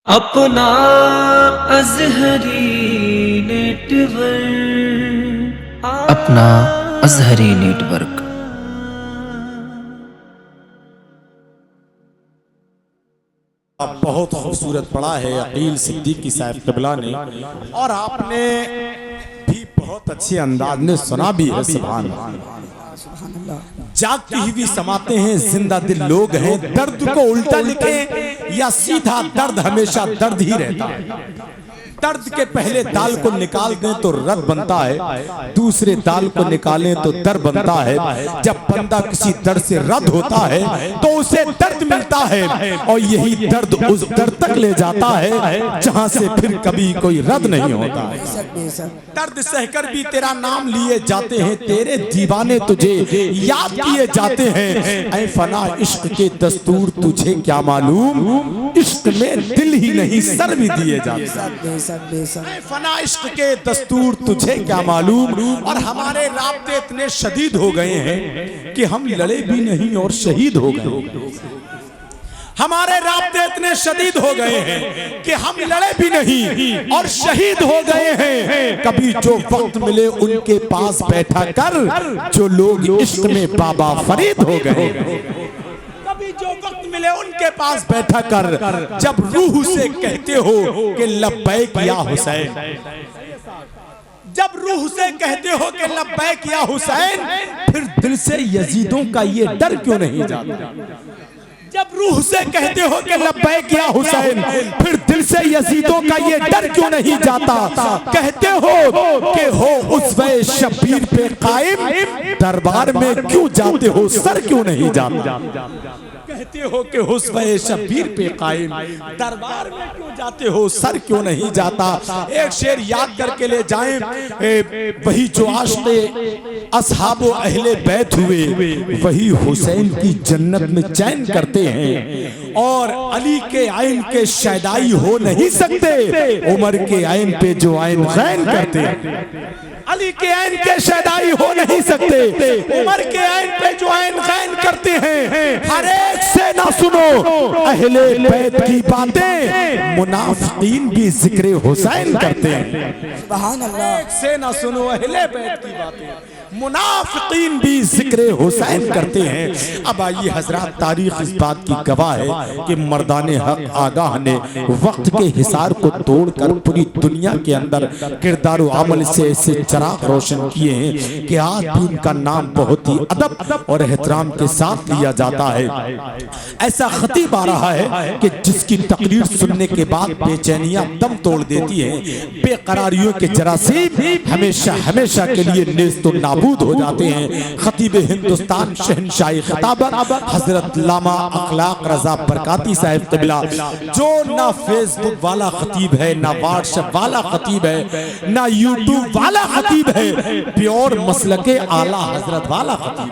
अपना अज़हरी नेटवर्क, अपना अज़हरी नेटवर्क। बहुत खूबसूरत पढ़ा है अकील सिद्दीकी साहब क़िबला ने, और आपने भी बहुत अच्छे अंदाज में सुना भी है। सुभान अल्लाह। जागती हुई समाते हैं, जिंदा दिल लोग हैं। दर्द को उल्टा लिखें या सीधा, दर्द हमेशा दर्द ही रहता है। दर्द के पहले दाल को निकाल दें तो रद बनता है, दूसरे दाल को निकालें तो दर बनता है। जब बंदा किसी दर्द से रद होता है तो उसे दर्द मिलता है, और यही दर्द उस दर्द तक ले जाता है जहां से फिर कभी कोई रद नहीं होता है। दर्द सहकर भी तेरा नाम लिए जाते हैं, तेरे दीवाने तुझे याद किए जाते हैं। ऐ फना इश्क के दस्तूर तुझे क्या मालूम, इश्क में दिल ही नहीं सर भी दिए जाते हैं। फना इश्क के दस्तूर तुझे क्या मालूम। और हमारे राब्ते इतने शदीद हो गए हैं कि हम लड़े भी नहीं और शहीद हो गए। हमारे राब्ते इतने शदीद हो गए हैं कि हम लड़े भी नहीं और शहीद हो गए हैं। कभी जो वक्त मिले उनके पास बैठा कर, जो लोग इश्क में बाबा फरीद हो गए। कभी जो वक्त मिले उनके पास बैठा कर, जब रूह से कहते हो कि लब्बैक या हुसैन, जब रूह से कहते हो कि लब्बैक या हुसैन, फिर दिल से यजीदों का ये डर क्यों नहीं जाता। जब रूह से कहते हो कि लब्बैक या हुसैन, फिर दिल से यजीदों का ये डर क्यों नहीं जाता। कहते हो कि हो उस्वे शब्बीर पे कायम, दरबार में क्यों जाते हो सर क्यों नहीं जाता। कहते हो कि हुस्वे शब्बीर पे कायम, दरबार में क्यों जाते हो सर क्यों नहीं जाता। एक शेर याद करके ले जाएं, वही जो आशिक़े असहाबो अहले बैत हुए, वही हुसैन की जन्नत में चैन करते हैं। और अली के आइन के शैदाई हो नहीं सकते, उमर के आइन पे जो आइन गैन करते हैं। अली के आइन के शैदाई हो नहीं सकते, उमर के आइन पे जो आइन गैन करते हैं। हर एक से ना सुनो अहले बैत की बातें, मुनाफिकीन भी जिक्र हुसैन करते हैं। सुभान अल्लाह। एक से ना सुनो अहले बैत की बातें, मुनाफिकीन भी जिक्र हुसैन करते हैं। अब आइए हजरात, तारीख इस बात की गवाह है कि मर्दाने हक आगाह ने वक्त के हिसार को तोड़कर पूरी दुनिया के अंदर किरदार व अमल से ऐसे चराग रोशन किए हैं कि आज भी उनका नाम बहुत ही अदब और एहतराम के साथ लिया जाता है। ऐसा खतीब आ रहा है कि जिसकी तकरीर सुनने के बाद बेचैनियां दम तोड़ देती हैं, बेकरारियों के जरासीम हमेशा हमेशा के लिए नेस्त नाबूद हो जाते हैं। खतीब हिंदुस्तान शहनशाही खिताबत हजरत लामा अखलाक रजा बरकाती साहब क़िबला, जो ना फेसबुक वाला खतीब है, ना व्हाट्सएप वाला खतीब है, ना यूट्यूब वाला खतीब है, प्योर मसलके आला हजरत वाला खतीब।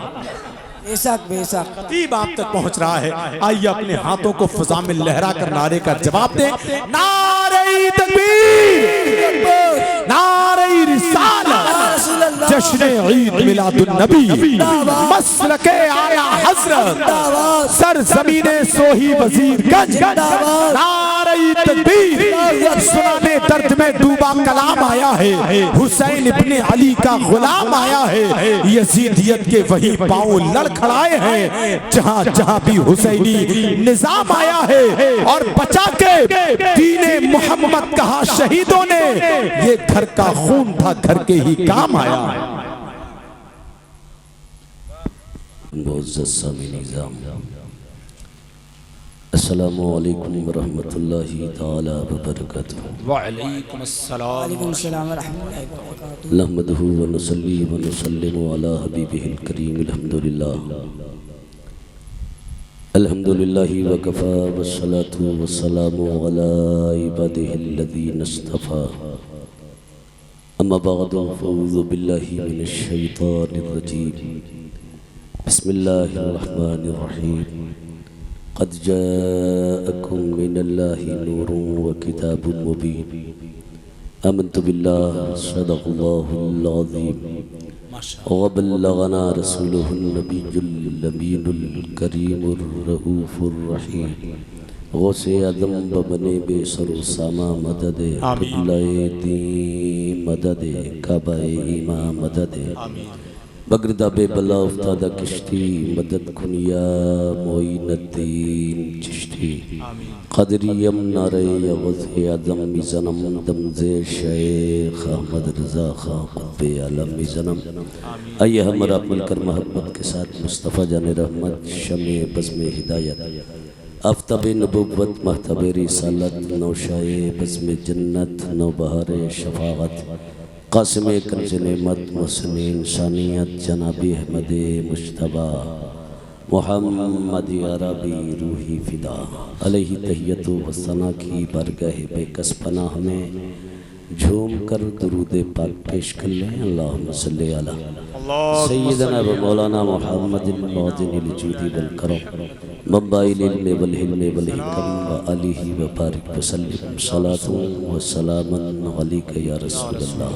बेशक बेशक खतीब आप तक पहुंच रहा है। आइए अपने हाथों को फिजा में लहरा कर नारे का जवाब दें। नारे तकबीर, नारे रिसालत, जश्न ईद मिलादुन नबी, मसलके आला हजरत, सरजमीने सोही वजीरगंज, नारे तकबीर। सुनाने दर्द में डूबा कलाम आया है, हुसैन इब्ने अली का गुलाम आया है। यजीदियत के वही पांव लड़खड़ाए हैं जहां जहां भी हुसैनी निजाम आया है, और बचा के दीने मोहम्मद कहा शहीदों ने, ये घर का खून था घर के ही काम आया। अस्सलामु अलैकुम वरहमतुल्लाहि ताला वबरकातुहू। वालेकुम अस्सलाम व रहमतुल्लाहि व बरकातुहू। नहमदुहु व नुसल्ली व नुसल्लिमु अला हबीबिहिल करीम। अल्हम्दुलिल्लाह अल्हम्दुलिल्लाहि व कफ़ा वस्सलातु वस्सलामु अला इबादिहिल्लज़ीना इस्तफ़ा। अम्मा बअदु फ़अऊज़ु बिल्लाहि मिनश शैतानिर रजीम। बिस्मिल्लाहिर रहमानिर रहीम। क़द जाअकुम मिनल्लाहि नूरुन व किताबुन मुबीन। आमन्तु बिल्लाहि सदक़ल्लाहुल अज़ीम व बल्लगना रसूलुहुन नबियुल अमीनुल करीमुर रऊफुर रहीम। गौसे आदम बबने बेसरो सामा मदद क़िबलाए दी मदद काबा ईमा मदद बगरदा बेबला उफ्तादा किश्ती मदद खुनिया मोइनुद्दीन चिश्ती क़दरियम नारे गौसे आदम मिज़नम दमज़े शेख अहमद रज़ा खां क़ुत्बे आलम मिज़नम। आइए हमारा मिलकर मोहब्बत के साथ मुस्तफ़ा जाने रहमत शमे बज़्म हिदायत आफ्ताब नबुव्वत महतब रिसालत नौशाए बज़्म जन्नत नौबहार शफ़ाअत क़ासिम कंज़ नेमत मुहसिन इंसानियत जनाबी अहमद मुज्तबा मुहम्मद अरबी रूही फ़िदा अलैहि तहियतु व सना की बरगाह बेकस पनाह में झूम कर दुरूद पाक पेश कर लें। अल्लाहुम्मा सल्ली अला सय्यिदना व मौलाना मुहम्मदिन मौज़िनिल जूदी वल करम मब्बाइल इल्म वल हिल्म वल हिकम व आलिहि व बारिक व सल्लिम सलातु व सलामन अलैका या रसूलल्लाह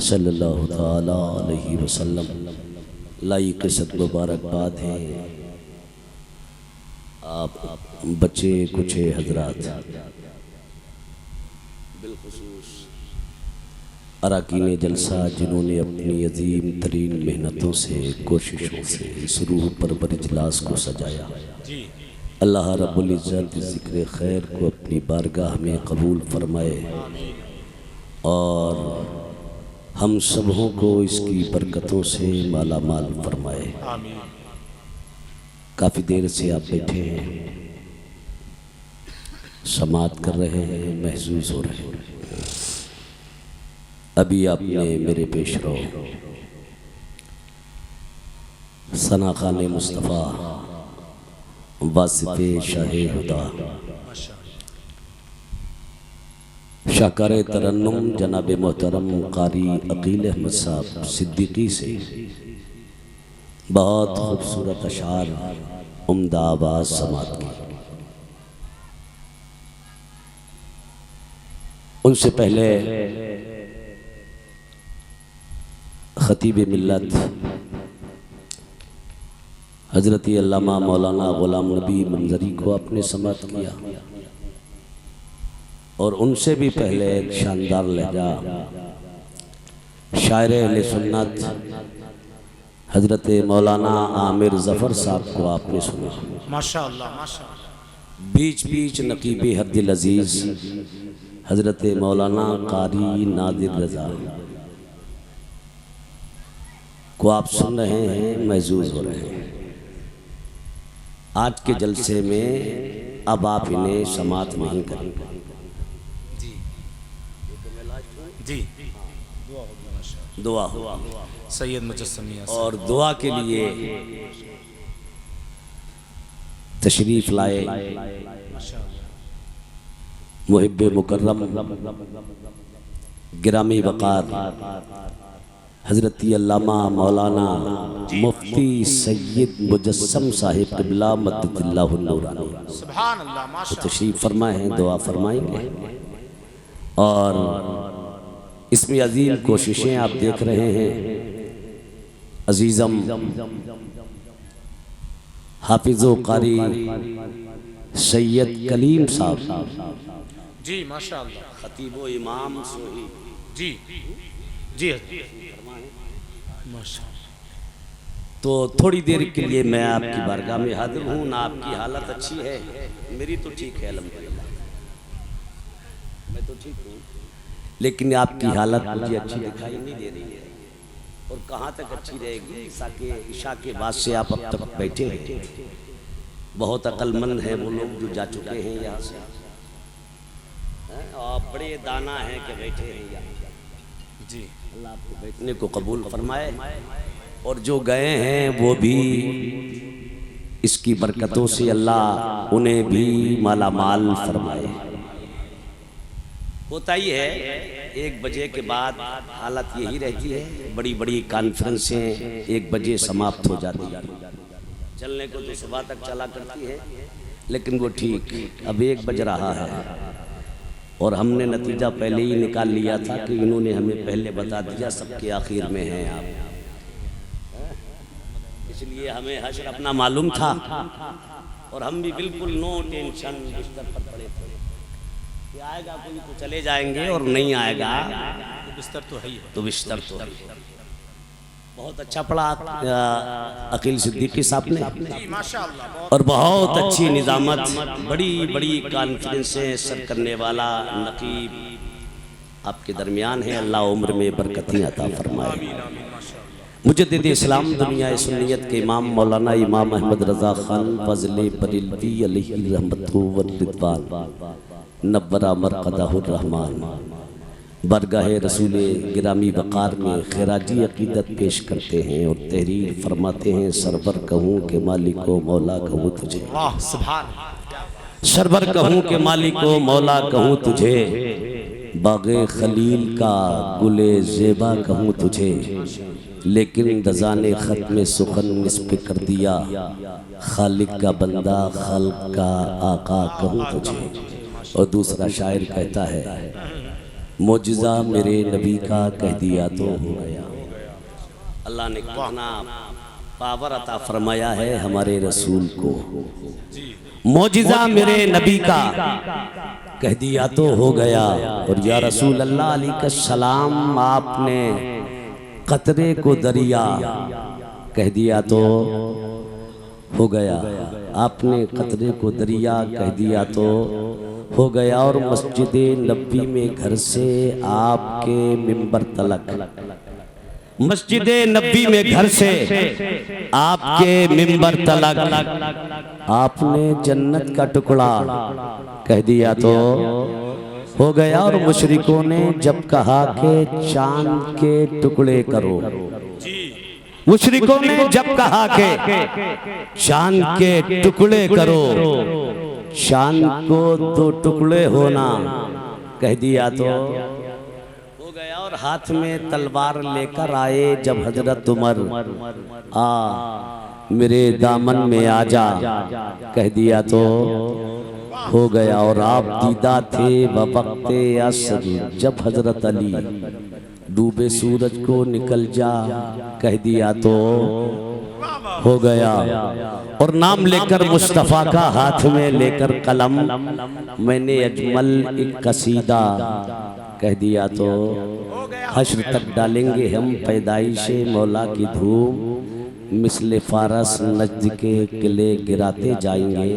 सल्लल्लाहु तआला अलैहि वसल्लम। लाइक सद मुबारकबाद हैं आप बच्चे कुछ हजरात बिलखुसूस अरकान जलसा जिन्होंने अपनी अजीम तरीन मेहनतों से कोशिशों से इस रूह परवर इजलास को सजाया। अल्लाह रब्बुल इज़्ज़त ज़िक्र खैर को अपनी बारगाह में कबूल फरमाए और हम सबों को इसकी बरकतों से माला माल फरमाए। काफ़ी देर से आप बैठे हैं, समात कर रहे हैं, महसूस हो रहे हैं। अभी आपने मेरे पेश रो सना खान मुस्तफ़ा वासिफ़े शाहे हुदा शाकर तरन्नुम जनाब मोहतरम कारी अकील अहमद साहब सिद्दीकी से बहुत खूबसूरत अशार उम्दा आवाज़ समात की। उनसे पहले खतीब मिल्लत हज़रत अल्लामा मौलाना ग़ुलाम नबी मंजरी को आपने समात किया और उनसे भी पहले एक शानदार लहजा शायर अहले सुन्नत हज़रत मौलाना आमिर ज़फ़र साहब को आपने सुना। माशाअल्लाह माशाअल्लाह। बीच बीच नकीब हद्दिल अज़ीज़ हज़रत मौलाना कारी नादिर रज़ा को आप सुन रहे हैं, महसूस हो रहे हैं। आज के जलसे में अब आप इन्हें समात नहीं करेंगे जी। दुआ हो सैयद मुजस्समिया और दुआ के लिए तशरीफ लाए मुहिब्ब मुकर्रम गिरामी वक़ार हज़रत अल्लामा मौलाना मुफ्ती सैयद मुजस्सम साहिब क़िबला मद्दतिल्लाहु नूरानी सुभान अल्लाह तो माशाअल्लाह। तशरीफ़ फरमाए हैं, दुआ फरमाएंगे। और इसमें अजीम कोशिशें आप देख रहे हैं। अजीज़म हाफिज़ो कारी सैयद कलीम साहब जी माशाअल्लाह। खतीबो इमाम सोही जी जी माशाअल्लाह। तो थोड़ी देर के लिए मैं आपकी बारगाह में हाजिर हूँ। ना आपकी हालत अच्छी है, मेरी तो ठीक है अल्हम्दुलिल्लाह, मैं तो ठीक हूँ, लेकिन आपकी हालत मुझे अच्छी दिखाई नहीं दे रही है। और कहाँ तक अच्छी रहेगी? ईशा के बाद से आप अब तक बैठे हैं। बहुत अक्लमंद हैं वो लोग जो जा चुके हैं यहाँ से, और बड़े दाना हैं कि बैठे हैं यहाँ जी। अल्लाह आपको बैठने को कबूल फरमाए। और जो गए हैं वो भी इसकी बरकतों से अल्लाह उन्हें भी माला माल फरमाए। होता ही है 1 बजे के बाद हालत यही रहती है, बड़ी बड़ी कॉन्फ्रेंसें 1 बजे समाप्त हो जाती हैं। चलने को तो सुबह तक चला करती है, लेकिन वो ठीक अब 1 बज रहा है और हमने नतीजा पहले ही निकाल लिया था कि इन्होंने हमें पहले बता दिया सबके आखिर में हैं आप, इसलिए हमें हश्र अपना मालूम था और हम भी बिल्कुल नो टेंशन बिस्तर पर पड़े थे कि आएगा कोई तो चले जाएंगे और नहीं आएगा तो बिस्तर तो है ही, तो बिस्तर तो है। बहुत अच्छा पढ़ा अकील सिद्दीकी साहब ने और बहुत अच्छी निजामत, बड़ी बड़ी कॉन्फ्रेंसें सर करने वाला नकीब आपके दरमियान है। अल्लाह उम्र में बरकतें अता फरमाए। मुजद्दिद इस्लाम दुनिया सुन्नियत के इमाम मौलाना इमाम अहमद रज़ा खान फज़ले बरेलवी अलैहि रहमतु व रिदवान नव्वरा मरक़दहुर रहमान बरगाह रसूल गिरामी वक़ार में खिराजी अक़ीदत पेश करते हैं और तहरीर फरमाते हैं। सरवर कहूँ के मालिको मौला कहूँ तुझे, सरवर कहूँ के मालिको मौला कहूँ तुझे, बाग़े खलील का गुले ज़ेबा कहूँ तुझे, लेकिन रज़ा ने ख़त में सुखन निस्ब कर दिया, खालिक का बंदा खल्क़ का आका कहूँ तुझे। और दूसरा शायर कहता है मोजिज़ा मेरे नबी का कह दिया तो हो गया। अल्लाह ने कितना पावर अता फरमाया है हमारे रसूल को। मोजिज़ा मेरे नबी का कह दिया तो हो गया। और या रसूल अल्लाह अलैहि सलाम आपने कतरे को दरिया कह दिया तो हो गया, आपने कतरे को दरिया कह दिया तो हो गया। और मस्जिद नबी में घर से आपके मिंबर तलक, मस्जिद नबी में घर से आपके मिंबर तलक आपने जन्नत का टुकड़ा कह दिया तो हो गया। और मुशरिकों ने जब कहा कि चांद के टुकड़े करो, मुशरिकों ने जब कहा कि चांद के टुकड़े करो, चांद को दो टुकड़े होना कह दिया तो हो गया। और हाथ में तलवार लेकर आए जब हजरत उमर, आ मेरे दामन में आजा कह दिया तो हो गया। और आप दीदा थे वक़्ते असर जब हजरत अली डूबे सूरज को निकल जा कह दिया तो हो गया। और नाम लेकर मुस्तफ़ा का हाथ में लेकर कलम मैंने अजमल एक कसीदा कह दिया तो हश्र तक डालेंगे हम पैदाइशे मौला की धूम, मिसले फारस नजद के किले गिराते जाएंगे,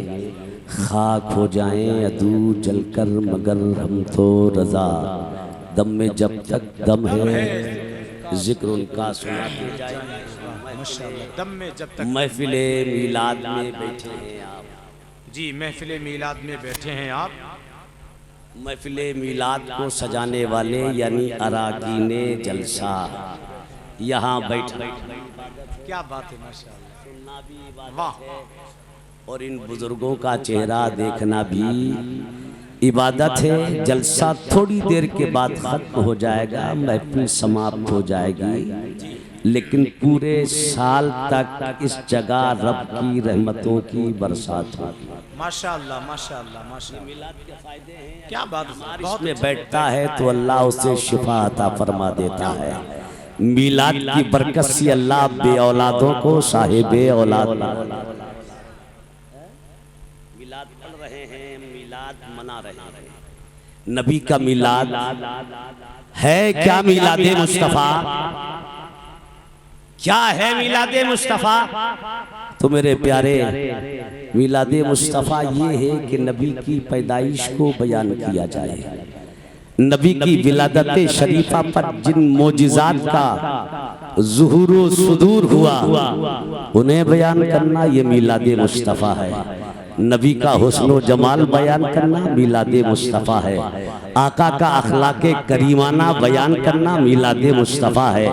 खाक हो जाएं अदू जलकर मगर हम तो रजा, दम में जब तक दम है जिक्र उनका सुनाते जाएंगे। दम में जब तक महफिले मीलाद में बैठे हैं आप, जी महफिले मीलाद में बैठे हैं आप। महफिले मीलाद को सजाने वाले यानी अराकीने जलसा यहाँ बैठे। क्या बात है माशाअल्लाह, वाह। और इन बुजुर्गों का चेहरा देखना भी इबादत है। जलसा थोड़ी देर के बाद खत्म हो जाएगा, महफिल समाप्त हो जाएगी, लेकिन पूरे साल तक इस जगह रब की रहमतों की बरसात होगी। माशाअल्लाह माशाअल्लाह माशाअल्लाह, के फायदे हैं। क्या बात है, बहुत में बैठता है तो अल्लाह उसे शिफा अता फरमा देता है। मीलाद की बरकत से अल्लाह बे औलादों को साहिबे औलाद, मिलाद पढ़ रहे हैं, मिलाद मना रहे हैं। नबी का मिलाद है क्या? मिलादे मुस्तफा क्या है? मिलादे मुस्तफा तो मेरे प्यारे मिलादे मुस्तफा ये है कि नबी की पैदाइश को बयान किया जाए, नबी की विलादत शरीफा पर जिन मोजिज़ात का ज़ुहूर व सुदूर हुआ उन्हें बयान करना ये मिलादे मुस्तफ़ा है। नबी का हुस्न जमाल बयान करना मिलादे मुस्तफ़ा है। आका का अखलाके करीमाना बयान करना मिलादे मुस्तफ़ा है।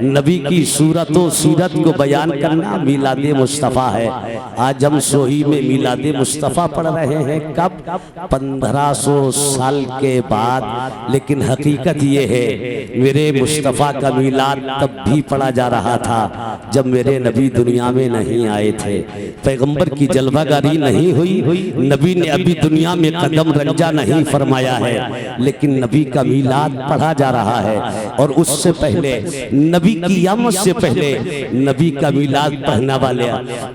नबी की सूरत व सीरत को बयान करना मिलादे मुस्तफ़ा है। आज हम सोही में मिलादे मुस्तफ़ा पढ़ रहे हैं, कब? 1500 साल के बाद। लेकिन हकीकत ये है मेरे मुस्तफ़ा का मिलाद तब भी पढ़ा जा रहा था जब मेरे नबी दुनिया में नहीं आए थे, पैगंबर की जलवागारी नहीं हुई, नबी ने अभी दुनिया में कदम रंजा नहीं फरमाया है। लेकिन नबी का मीलाद पढ़ा जा रहा है। और उससे पहले नबी की आमद से पहले नबी का मीलाद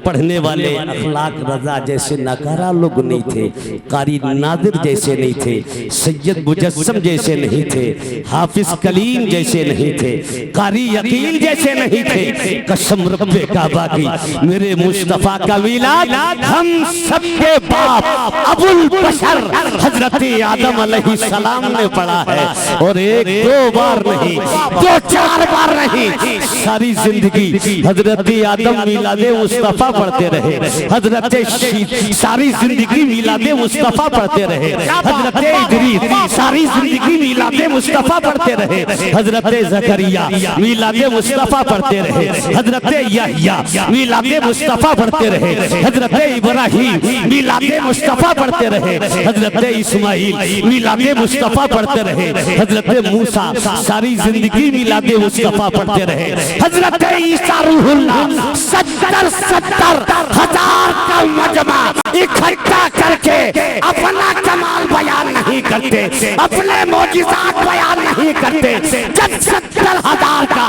पढ़ने वाले अखलाक रजा जैसे नकारा लोग नहीं थे, कारी नादिर जैसे नहीं थे, सैयद मुजस्सम जैसे नहीं थे, हाफिज कलीम जैसे नहीं थे, कारी यकील जैसे नहीं थे। कसम रब्बे काबा की, मेरे मुस्तफा का मीलाद हम सबके बाप अबुल बशर हजरत आदम अलैहिस्सलाम ने पढ़ा है। और एक दो बार नहीं, दो चार बार नहीं, सारी जिंदगी हजरत आदम मीलादे मुस्तफा पढ़ते रहे, हजरत सारी जिंदगी मीलादे मुस्तफा पढ़ते रहे, हजरत इदरीस सारी जिंदगी मीलादे मुस्तफा पढ़ते रहे, हजरत जकरिया मीलादे मुस्तफा पढ़ते रहे, हजरत यहया मीलादे मुस्तफा पढ़ते रहे, हजरत इब्राहिम मीलादे मुस्तफा पढ़ते रहे, हजरत इस्माइल मीलादे मुस्तफा पढ़ते रहे, हजरत मूसा सारी जिंदगी मीलादे मुस्तफा पढ़ते रहे, हजरत ईसा रूहुल्लाह 70 हजार का मजमा इकट्ठा करके अपना कमाल बयान नहीं करते, अपने मौजिज़ात बयान नहीं करते। जब 70 हजार का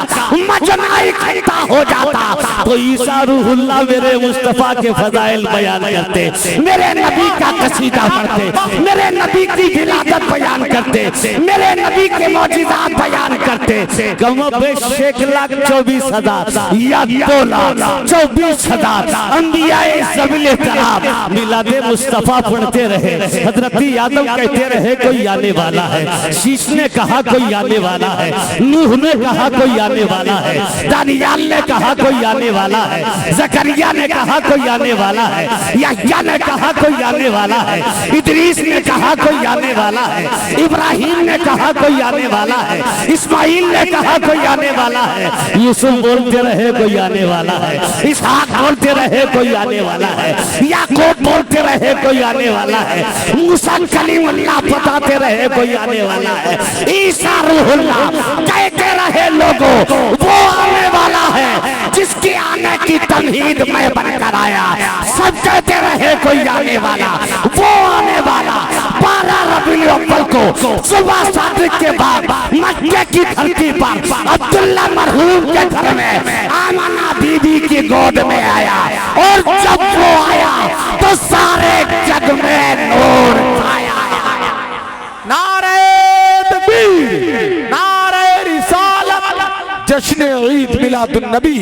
मजमा इकट्ठा हो जाता तो ईसा रूहुल्लाह मेरे मुस्तफा के फजाइल बयान करते, मेरे नबी का कसीदा पढ़ते, मेरे नबी की विलादत बयान करते, मेरे नबी के मौजिज़ात बयान करते। कम बेश 1,24,000 या 2,24,000 अंबियाए ज़मील तराब मिलादे मुस्तफा पढ़ते रहे। हजरत आदम कहते रहे कोई आने वाला है, शीश ने कहा कोई आने वाला है, नूह ने कहा कोई आने वाला है, दानियाल ने कहा कोई आने वाला है, जकरिया ने कहा कोई आने वाला है, यहया ने कहा कोई आने वाला है, इदरीस ने कहा कोई आने वाला है, इब्राहिम ने कहा कोई आने वाला है, इस्माइल ने कहा कोई आने वाला है, यूसुफ बोलते रहे कोई आने वाला है, इसहाक बोलते रहे कोई आने वाला है, याकूब बोलते रहे कोई आने वाला है, मूसा कलीमुल्लाह बताते रहे कोई आने वाला है, ईसा रूहुल्लाह कहते रहे लोगों वो आने वाला है जिसके आने की तमहीद मैं बनकर आया। सब कहते रहे कोई आने वाला, वो आने वाला। 12 रबीउल अव्वल को सुबह सादिक के बाद मक्के की धरती पर अब्दुल्ला मरहूम के घर में आमना बीबी की गोद में आया। और जब वो आया तो सारे जग में नूर छाया। नारे तकबीर, नारे रिसालत, जश्न ईद मिलादुन नबी,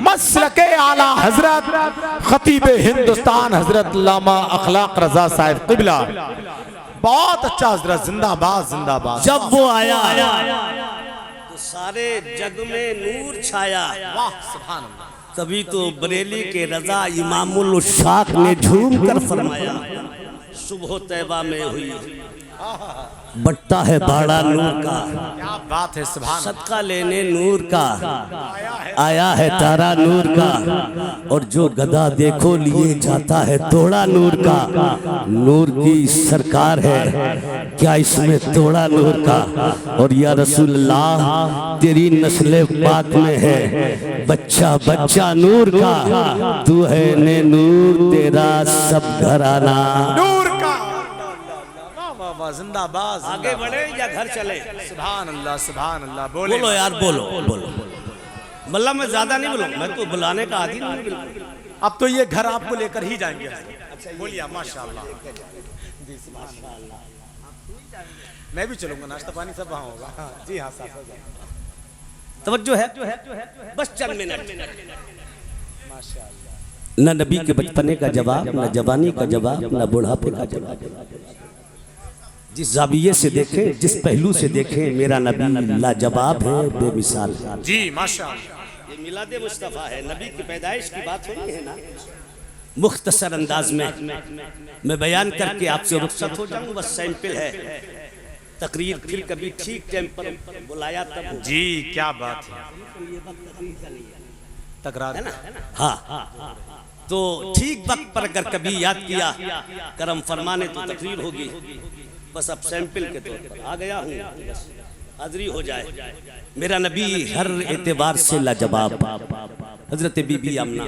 मसलके आला हजरत खतीब हिंदुस्तान हजरत लामा अखलाक रजा साहिब क़िबला। बहुत अच्छा हजरत, जिंदाबाद जिंदाबाद। जब वो आया तो सारे जग में नूर छाया। वाह सुभान अल्लाह। तभी तो बरेली के रजा इमामुल उशाक ने झूम कर फरमाया सुबह तैबा में हुई बट्टा है बाड़ा नूर का, क्या बात है सुभान। सदका लेने नूर का आया है तारा नूर का। और जो गदा देखो लिए जाता है तोड़ा नूर का। नूर की सरकार है क्या इसमें तोड़ा नूर का। और या रसूलल्लाह तेरी नस्ल पाक में है बच्चा बच्चा नूर का। तू है ने नूर तेरा सब घराना नूर का। जिंदाबाद। आगे बढ़े या घर चले। सुभान अल्लाह सुभान अल्लाह। बोलो यार बोलो बोलो। मतलब मैं ज्यादा नहीं बोलूँ, मैं तो बुलाने का आदि नहीं बिल्कुल। अब तो ये घर आपको लेकर ही जाएंगे। बोलिए माशाअल्लाह। मैं भी चलूंगा, नाश्ता पानी सब वहाँ होगा। जी हाँ साहब। तवज्जो है बस चंद मिनट। न नबी के बचपने का जवाब, न जवानी का जवाब, न बुढ़ापे का जवाब। जिस जाविये से देखें, जिस पहलू से देखें, मेरा नबी लाजवाब है, बेमिसाल है। जी माशाअल्लाह। ये मिलादे मुस्तफा है, नबी की पैदाइश की बात हो रही है ना। मुख्तसर अंदाज में मैं बयान करके आपसे रुखसत हो जाऊंगा। बस सैंपल है, तकरीर फिर कभी ठीक टाइम पर बुलाया तब। जी क्या बात है। तकरार है ना। हाँ तो ठीक वक्त पर अगर कभी याद किया करम फरमाने तो तकरीर होगी। बस अब सैंपल के तौर पर आ गया हूँ, बस हाजिरी हो जाए। मेरा नबी हर एतबार से लाजवाब। हजरत बीबी आमना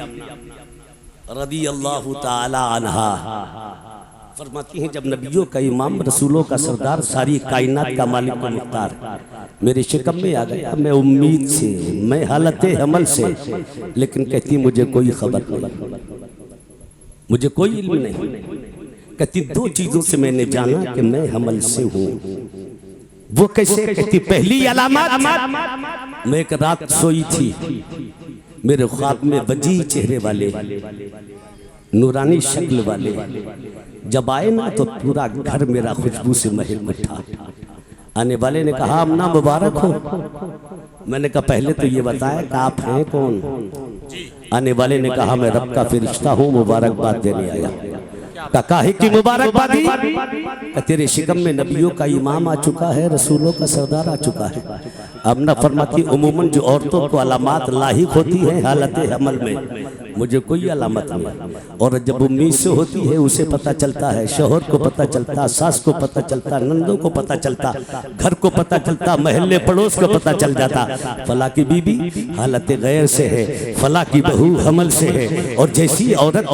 रदी अल्लाह ताला अन्हा फरमाती हैं जब नबियों का इमाम, रसूलों का सरदार, सारी कायनात का मालिक व मुख्तार मेरे शिकम में आ गया, मैं उम्मीद से, मैं हालत हमल से, लेकिन कहती मुझे कोई खबर नहीं, मुझे कोई इल्म नहीं। कहती दो चीजों से मैंने जाना कि मैं हमल से हूँ। वो कैसे? कहती पहली अलामत, मैं एक रात सोई थी, मेरे ख्वाब में वजी चेहरे वाले, नूरानी शक्ल वाले जब आए ना तो पूरा घर मेरा खुशबू से महल उठा। आने वाले ने कहा अम्ना मुबारक हो। मैंने कहा पहले तो ये बताया कि आप हैं कौन? आने वाले ने कहा मैं रब का फरिश्ता हूँ, मुबारकबाद देने आया। काहे की मुबारकबादी? तेरे शिकम में नबियों का इमाम आ चुका है, रसूलों का सरदार आ चुका है। अमना फरमाती उमूमन जो औरतों को अलामत लाहिक होती है हालत हमल में, मुझे कोई अलामत नहीं। और जब उम्मीद से होती है उसे पता चलता है, शोहर को पता चलता, सास को पता चलता, नंदों को पता चलता, घर को पता चलता, महल्ले पड़ोस को पता चल जाता। फला की बीबी हालत गैर से है, फला की बहू हमल से है। और जैसी औरत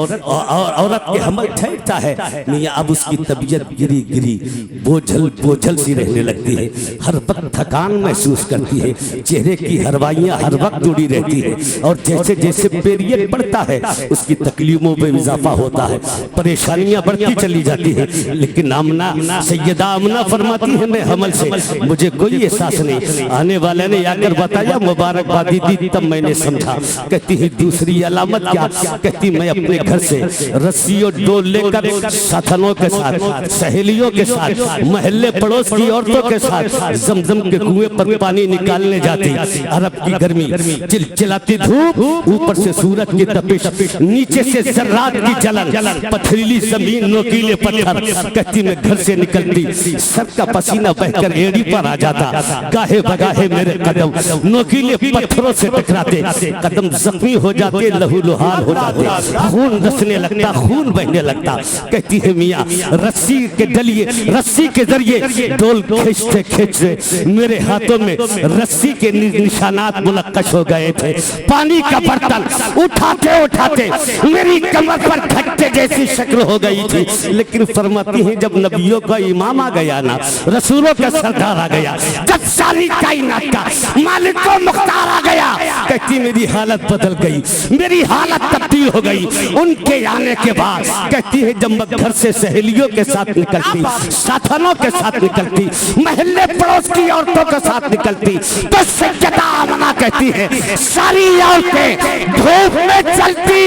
के हमल ठहरता है मियाँ, अब उसकी तबीयत गिरी गिरी बोझल सी रहने लगती है, हर वक्त थकान महसूस करती है, चेहरे की हरवाइयाँ हर वक्त जुड़ी रहती है। और जैसे जैसे पीरियड बढ़ता है उसकी तकलीफों में इजाफा होता है, परेशानियां बढ़ती चली जाती है। लेकिन आमना, सैयदा आमना फरमाती है मैं हमल से, मुझे कोई एहसास नहीं। आने वाले ने आकर बताया, मुबारकबादी दी, तब मैंने समझा। कहती है दूसरी अलामत क्या? कहती मैं अपने घर से रस्सी और डोल लेकर साथनों के साथ, सहेलियों के साथ, महल्ले पड़ोस की औरतों के साथ जमजम के कुएं पर पानी निकालने जाती। अरब की गर्मी, चिलचिलाती धूप, ऊपर से सूरज की तपिश, नीचे से जर्रात की जलन, पथरीली जमीन, नोकीले पत्थर। कहती मैं घर से निकलती, सर का पसीना बहकर एड़ी पर आ जाता। गाहे बगाहे मेरे कदम नोकीले पत्थरों से टकराते, कदम जख्मी हो जाते, लहूलुहाल हो जाते, खून रसने लगता, खून बहने लगता। कहती है मियाँ रस्सी के डलिए, रस्सी के जरिए डोल खींचते खींचते मेरे हाथों में रस्सी के निशानात मुलक्कश हो गए थे। पानी का बर्तन उठाते उठाते मेरी कमर पर धक्के जैसी शक्ल हो गई थी। लेकिन फरमाती है जब नबियों का इमाम आ गया ना, रसूलों का सरदार आ गया, जब सारी कायनात का मालिक को मुख्तार आ गया, कहती मेरी हालत बदल गई, मेरी हालत तब्दील हो गई। उनके आने के बाद कहती है जब मैं घर से सहेलियों के साथ निकलती, साथनों के साथ निकलती, महल्ले पड़ोस की औरतों के साथ निकलती, तो सैयदा आमना कहती है सारी औरतें धूप में चलती,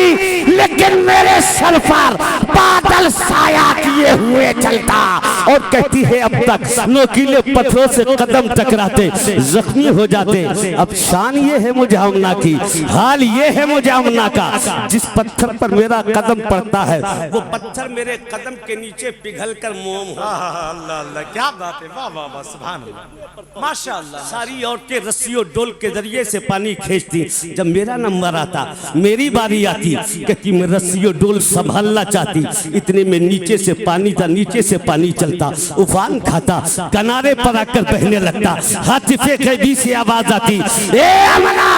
लेकिन मेरे सर पर बादल साया किए हुए चलता। और कहती है अब तक नोकीले पत्थरों से कदम टकराते, जख्मी हो जाते। अब शान ये है मुजामना की, हाल ये है मुजामना का, जिस पत्थर पर मेरा कदम पड़ता है वो पत्थर मेरे कदम के नीचे पिघल कर मोम हो। अल्लाह अल्लाह, क्या बात है, वाह वाह वाह, सुभान अल्लाह, माशाअल्लाह। सारी औरतें रस्सी और डोल के जरिए से पानी खींचती। जब मेरा नंबर आता, मेरी बारी आती, कहती मैं रस्सी और डोल संभालना चाहती। इतने में नीचे से पानी था, नीचे से पानी चलता, उफान खाता, किनारे पर आकर बहने लगता। हाथिफे कैदी से आवाज आती, ए अमना,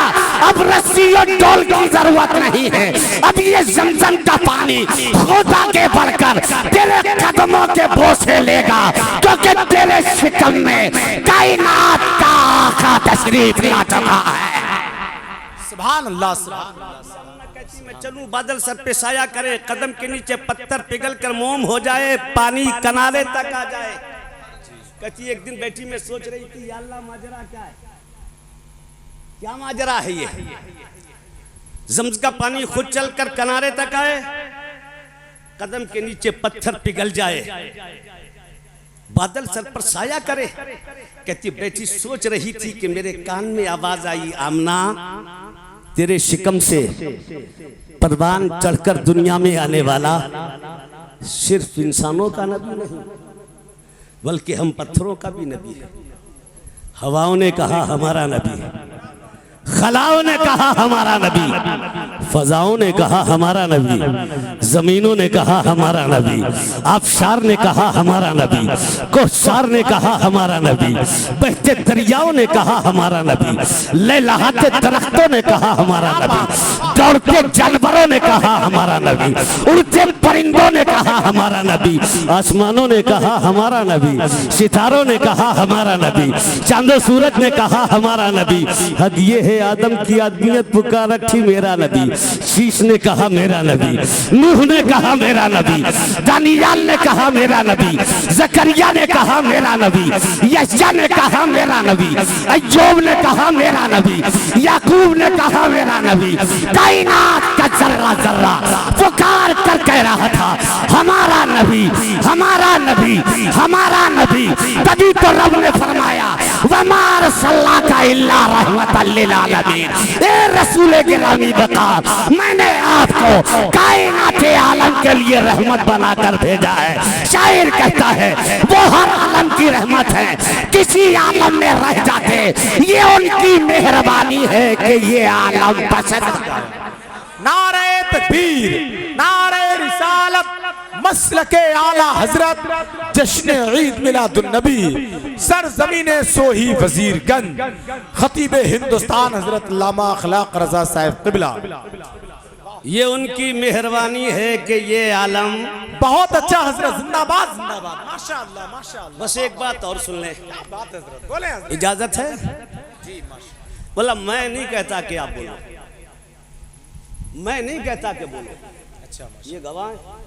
अब रस्सी और डोल की जरूरत नहीं है, अब ये जमजम का पानी खुदा के बढ़कर तेरे कदमों के बोझे लेगा, क्योंकि तेरे शिकम में कायनात का आका तशरीफ ला चुका है। सुभान अल्लाह, सुभान अल्लाह। मैं चलूं बादल सर पे साया करे, कदम के नीचे पत्थर पिघल कर मोम हो जाए, पानी किनारे तक आ जाए। कहती एक दिन बैठी मैं सोच रही थी या अल्लाह माजरा क्या है, क्या माजरा है ये? जमजम का पानी खुद चलकर किनारे तक आए, कदम के नीचे पत्थर पिघल जाए, बादल सर पर साया करे। कहती बेटी सोच रही थी कि मेरे कान में आवाज आई, आमना तेरे शिकम से परवान चढ़कर दुनिया में आने वाला सिर्फ इंसानों का नबी नहीं, बल्कि हम पत्थरों का भी नबी है। हवाओं ने कहा हमारा नबी है, खलाओं ने कहा हमारा नबी, फजाओं ने कहा हमारा नबी, जमीनों ने कहा हमारा नबी, आबशार ने कहा हमारा नबी, कोहसार ने कहा हमारा नबी, बहते दरियाओं ने कहा हमारा नबी, लहलहाते दरख्तों ने कहा हमारा नबी, दौड़ते जानवरों ने कहा हमारा नबी, उड़ते परिंदों ने कहा हमारा नबी, आसमानों ने कहा हमारा नबी, सितारों ने कहा हमारा नबी, चांदो सूरज ने कहा हमारा नबी। हद ये है आदम की आदमियत पुकार रखी मेरा नबी, शीश ने कहा मेरा नबी, नूह ने कहा मेरा नबी, दानियाल ने कहा मेरा नबी, जकरिया ने कहा मेरा नबी, यहया ने कहा मेरा नबी, अय्यूब ने कहा मेरा नबी, याकूब ने कहा मेरा नबी। कायनात का जर्रा जर्रा पुकार कर कह रहा था हमारा नबी, हमारा नबी, हमारा नबी। तभी तो रब ने फरमाया वमार सल्ला का इल्ला रहमतल लिल आलमीन। ए रसूल गिरामी बता, मैंने आपको कायनात आलम के लिए रहमत बनाकर भेजा है। शायर कहता है वो हर आलम की रहमत है, किसी आलम में रह जाते ये उनकी मेहरबानी है कि ये आलम पसंद। नारे तकबीर, नारे रिसालत, मसलके आला हजरत, जश्न ईद मिलादुन नबी, सरजमीने सोही वजीरगंज, खतीब हिंदुस्तान हजरत अल्लामा अखलाक रजा साहिब क़िबला। ये उनकी मेहरबानी है कि ये आलम। बहुत अच्छा हजरत, जिंदाबाद जिंदाबाद, माशाअल्लाह माशाअल्लाह। बस एक बात और सुन लें, बात हजरत बोले हजरत। इजाजत है? बोला मैं नहीं कहता कि आप बोलो, मैं नहीं कहता कि बोलो। अच्छा, ये गवाह है।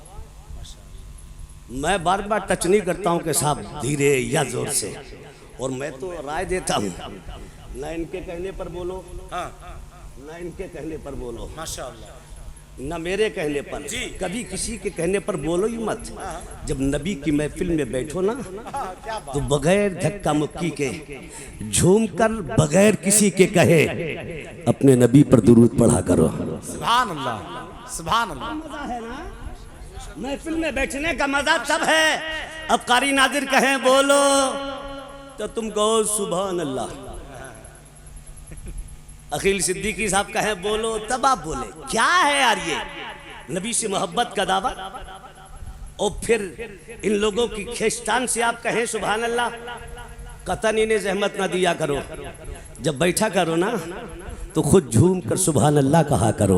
मैं बार बार टच नहीं करता हूँ कि साहब धीरे या जोर से, और मैं तो राय देता हूँ ना इनके कहने पर बोलो, ना इनके कहने पर बोलो, माशाअल्लाह, न मेरे कहने पर। कभी किसी के कहने पर बोलो ही मत। जब नबी की महफिल में बैठो ना तो बगैर धक्का मुक्की के झूम कर बगैर किसी के कहे अपने नबी पर दुरूद पढ़ा करो। सुभान अल्लाह, सुभान अल्लाह। मजा है ना, महफिल में बैठने का मजा तब है। अब कारी नाजिर कहें बोलो तो तुम कहो सुभान अल्लाह, अखिल सिद्दीकी साहब कहें बोलो तब आप बोले। क्या है यार ये नबी से मोहब्बत का दावा, और फिर इन लोगों की खेस्तान से आप कहें सुभान अल्लाह। कतन इन्हें जहमत ना दिया करो, जब बैठा करो ना तो खुद झूम कर सुभान अल्लाह कहा करो,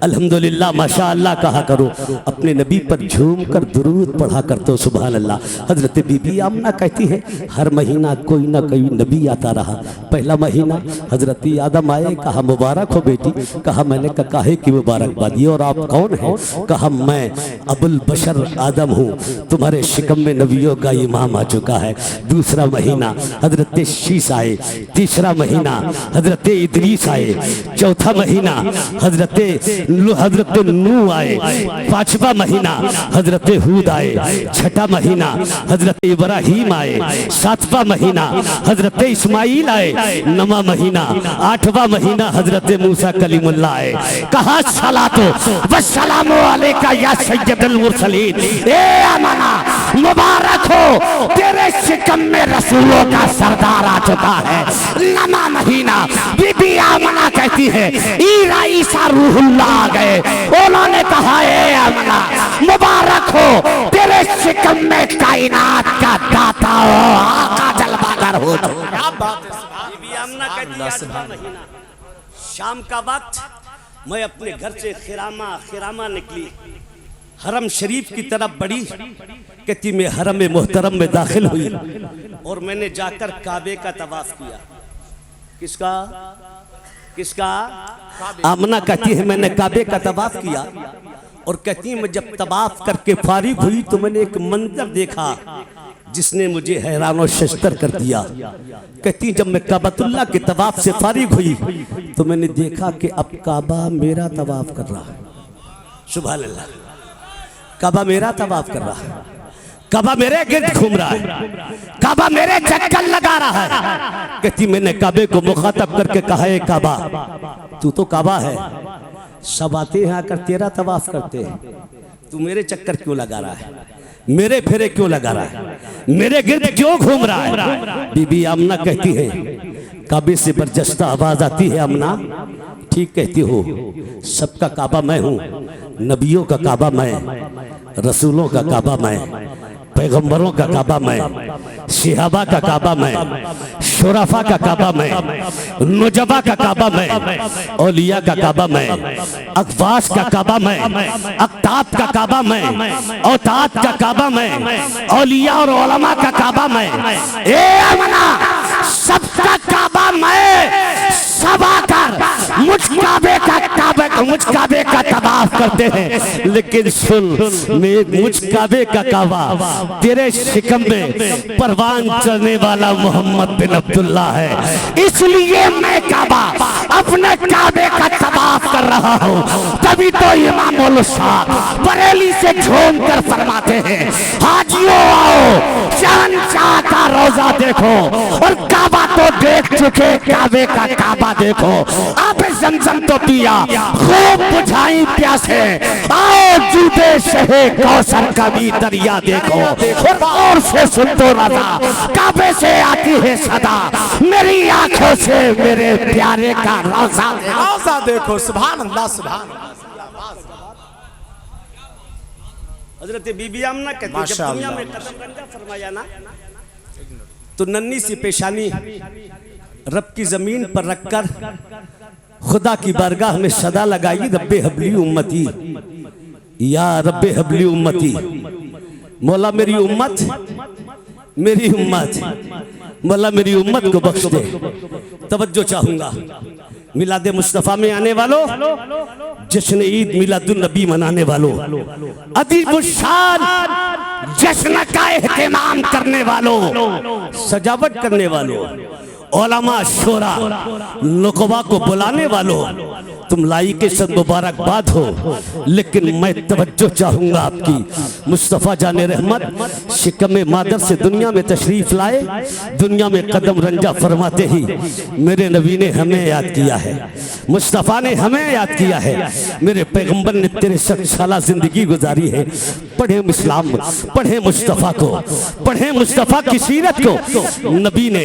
अल्हम्दुलिल्लाह माशा अल्लाह कहा करो, अपने नबी पर झूम कर दुरूद पढ़ा कर तो सुभान अल्लाह। हजरत बीबी आमना कहती है हर महीना कोई ना कोई नबी आता रहा। पहला महीना हजरत आदम आए, कहा मुबारक हो बेटी, कहा मैंने कहा है कि मुबारकबाद, ये और आप कौन हैं? कहा मैं अबुल बशर आदम हूँ, तुम्हारे शिकम में नबियों का इमाम आ चुका है। दूसरा महीना हजरत शीश आए, तीसरा महीना हजरत इदरीस आए, चौथा महीना हजरत नूह आए, पांचवा महीना हजरत हूद आए, छठा महीना हजरत इब्राहिम आए, सातवां महीना हजरत इस्माइल आए, नवा महीना आठवां महीना हजरत मूसा कलीमुल्लाह आए। कहा सलातो वस्सलामु अलैका या सय्यदुल मुरसलीन। ए अमाना मुबारक हो, तेरे शिकम में रसूलों का सरदार आ चुका है। नवा महीना बीबी आमना कहती है ईरा ईसा रूहुल्लाह आ गए, उन्होंने कहा ए आमना मुबारक हो, तेरे शिकम में कायनात का दाता हो, आका जलवागर हो। क्या बात है। बीबी आमना कहती है आठवां महीना शाम का वक्त मैं अपने घर से खिरामा निकली, हरम शरीफ की तरफ बढ़ी। कहती मैं हरम मोहतरम में दाखिल हुई और मैंने जाकर काबे का तवाफ किया। किसका किसका? आमना कहती है मैंने काबे का तवाफ किया, और कहती है मैं जब तवाफ करके फारिग हुई तो मैंने एक मंजर देखा जिसने मुझे हैरान और शस्तर कर दिया। कहती जब मैं काबतुल्लाह के तवाफ से फारिग हुई तो मैंने देखा कि अब काबा मेरा तवाफ कर रहा है। सुभान अल्लाह, काबा मेरा तवाफ कर रहा है, काबा मेरे गिर्द घूम रहा है, काबा मेरे चक्कर लगा रहा है। कहती मैंने काबे को मुखातब करके कहा है काबा तू तो काबा है, सब आते हैं आकर तेरा तवाफ करते हैं, तू मेरे चक्कर क्यों लगा रहा है, मेरे फेरे क्यों लगा रहा है, मेरे गिर्द क्यों घूम रहा है? बीबी आमना कहती है काबे से बरजस्ता आवाज आती है अमना, ठीक कहती हो, सबका काबा मैं हूँ, नबियों का काबा मैं, रसूलों का काबा मैं, पैगंबरों का काबा मैं, सिहाबा का काबा मैं, शुराफा का काबा मैं, नुजबा का काबा मैं, औलिया का काबा मैं, अकवास का काबा मैं, अक्ताब का काबा मैं, औतात का काबा मैं, औलिया और उलमा का काबा मैं, ए अमना सबका काबा मैं, सब आकर मुझ काबे का तवाफ करते हैं, लेकिन सुन मुझ काबे का काबा तेरे शिकम में परवान चढ़ने वाला मोहम्मद बिन अब्दुल्ला है, इसलिए मैं काबा अपने काबे का तवाफ कर रहा हूँ। तभी तो इमाम उल साद बरेली से झूम कर फरमाते हैं, हाजियों आओ शहंशाह का रोजा देखो, और काबा तो देख चुके, काबे का काबा देखो, आप जमजम तो पिया, खूब बुझाई प्यासे, आओ जूदे शहे कौसर का भी दरिया देखो, और से सुन तो रजा काबे से आती है सदा, मेरी आंखों से मेरे प्यारे का रोजा देखो। सुभान अल्लाह, सुभान अल्लाह। हजरत बीबी आमना कहती है, जब दुनिया में कदम रंजा फरमाया ना, तो नन्ही सी पेशानी रब की जमीन पर रखकर खुदा की बारगाह में सदा लगाई, रब्बे हबली उम्मती, या रब्बे हबली उम्मती, मौला मेरी उम्मत, मेरी उम्मत, मौला मेरी उम्मत को बख्श दे। तवज्जो चाहूंगा, मिलादे मुस्तफ़ा में आने वालों, जश्न ईद मिलादुन नबी मनाने वालों, अदीबुशान जश्न का एहतमाम करने वालों, सजावट करने वालों, उलमा शोरा नुकबा को बुलाने वालों, तुम लाइक सद मुबारकबाद हो, लेकिन मैं तवज्जो चाहूंगा आपकी। मुस्तफ़ा जाने रहमत शिकम मादर से दुनिया में तशरीफ लाए, दुनिया में कदम रंजा फरमाते ही मेरे नबी ने हमें याद किया है, मुस्तफ़ा ने हमें याद किया है, मेरे पैगंबर ने तेरे 60 साल जिंदगी गुजारी है। पढ़े इस्लाम, पढ़े मुस्तफ़ा को, पढ़े मुस्तफ़ा की सीरत को। नबी ने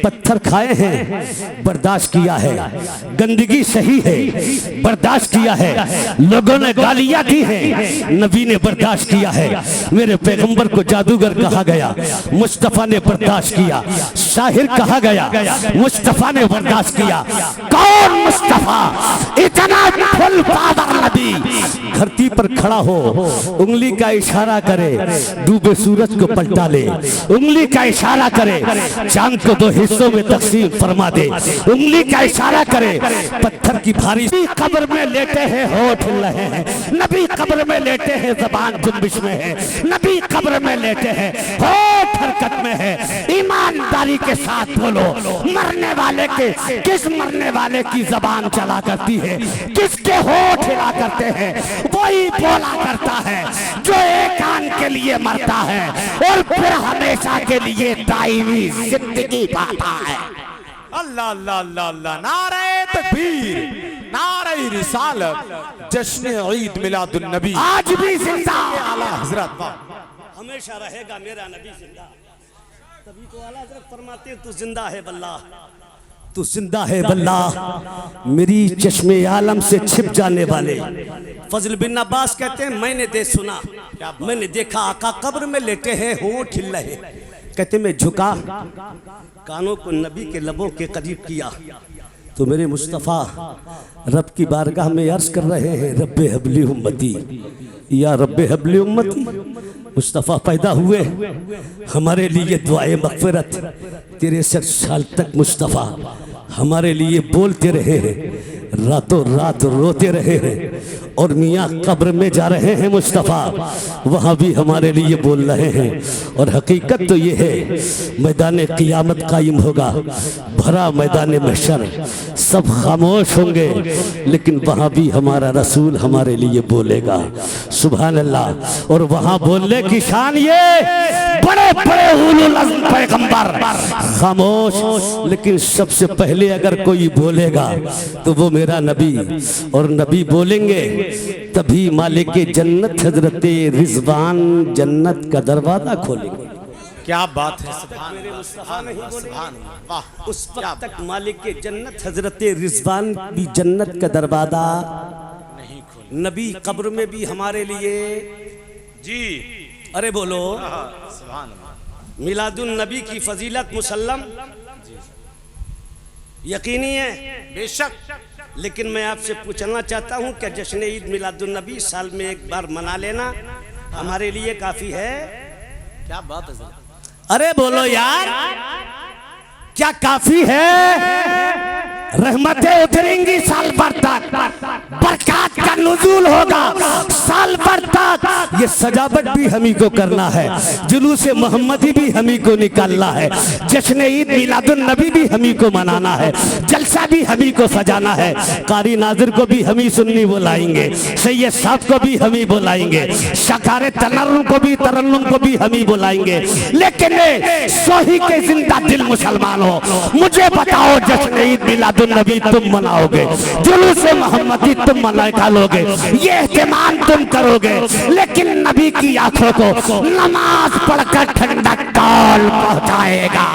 पत्थर खाए हैं, बर्दाश्त किया है, गंदगी सही है, बर्दाश्त किया है, लोगों ने गालियां दी हैं, नबी ने बर्दाश्त किया है। मेरे पैगंबर को जादूगर कहा गया, मुस्तफ़ा ने बर्दाश्त किया, शाहिर कहा गया, मुस्तफ़ा ने बर्दाश्त किया। कौन मुस्तफ़ा, इतना फुल पावर नबी, धरती पर खड़ा हो, उंगली का इशारा करे, डूबे सूरज को पलटा ले, उंगली का इशारा करे, चांद को 2 हिस्सों में तकसीम फरमा दे, उंगली का इशारा करे, पत्थर की भारी कब्र में लेटे हैं, होठ लहे हैं, नबी कब्र में लेटे हैं, जबान जुम्बिश में है, नबी कब्र में लेटे हैं, होठ हरकत में है। ईमानदारी के साथ बोलो, मरने वाले के किस मरने वाले की जबान चला करती है, किसके होठ हिला करते हैं, वही बोला करता है जो एक आन के लिए मरता है और फिर हमेशा के लिए दायमी जिंदगी पाता है। अल्लाह अल्लाह अल्लाह अल्लाह, नारे तकबीर, नारे रिसालत, जश्न ईद मिलादुन नबी आज भी जिंदा, आला हजरत हमेशा रहेगा मेरा नबी जिंदा। तभी तो आला हजरत फरमाते हैं, तू जिंदा है वल्लाह, तू जिंदा है वल्लाह, मेरी चश्मे आलम से छिप जाने वाले। फजल बिन अब्बास कहते हैं, मैंने सुना, मैंने देखा आका कब्र में लेटे हैं, होंठ हिल रहे, कहते मैं झुका, कानों को नबी के लबों के करीब किया, तो मेरे मुस्तफ़ा रब की बारगाह में अर्ज कर रहे हैं, रब्बे हबली उम्मती, या रब्बे हबली उम्मती। मुस्तफ़ा पैदा हुए, हमारे लिए दुआए मग़फ़िरत, तेरे 60 साल तक मुस्तफ़ा हमारे लिए बोलते रहे हैं, रातों रात रोते रहे हैं, और मियाँ कब्र में जा रहे हैं मुस्तफ़ा, वहाँ भी हमारे लिए बोल रहे हैं। और हकीकत तो ये है, मैदान क़ियामत कायम होगा, भरा मैदान महशर, सब खामोश होंगे, लेकिन वहाँ भी हमारा रसूल हमारे लिए बोलेगा, सुभान अल्लाह। और वहाँ बोलने की शान ये, बड़े बड़े उलुल अज़्म पैगंबर खामोश, लेकिन सबसे पहले अगर कोई बोलेगा तो वो मेरा नबी, और नबी बोलेंगे तभी मालिक जन्नत हजरत रिजवान जन्नत का दरवाजा खोलेंगे। क्या बात है, मेरे मुस्तफा नहीं बोले, वाह, उस वक्त तक मालिक के जन्नत हजरत रिजवान भी जन्नत का दरवाजा नबी कब्र में भी हमारे लिए जी। अरे बोलो सुभान अल्लाह। मिलादुन नबी की फजीलत मुसल्लम यकीनी है बेशक, लेकिन मैं आपसे पूछना चाहता हूं क्या जश्न ईद मिलादुन नबी साल में एक बार मना लेना हमारे लिए काफी है? क्या बात है। अरे बोलो यार, क्या काफी है? रहमतें उतरेंगी साल भर तक, बरकत का नुज़ूल होगा साल भर तक। ये सजावट भी हमी को करना है, जुलूस मोहम्मदी भी हमी को निकालना है, जश्न ईद मिलादुन नबी भी हमी को मनाना है, जलसा भी हमी को सजाना है, कारी नाजिर को भी हमी सुन्नी बुलाएंगे, सैयद साहब को भी हमी बुलाएंगे, शकार तनर्रुम को भी तरन्नुम को भी हमी बुलाएंगे। लेकिन सोही के जिंदा दिल मुसलमान हो, मुझे बताओ जश्न ईद मिलादुन नबी तुम मनाओगे, जुलूस मोहम्मदी तुम निकालोगे, ये एहतमाम तुम करोगे, लेकिन नबी की आंखों को नमाज पढ़कर ठंडा कौल पहुंचाएगा।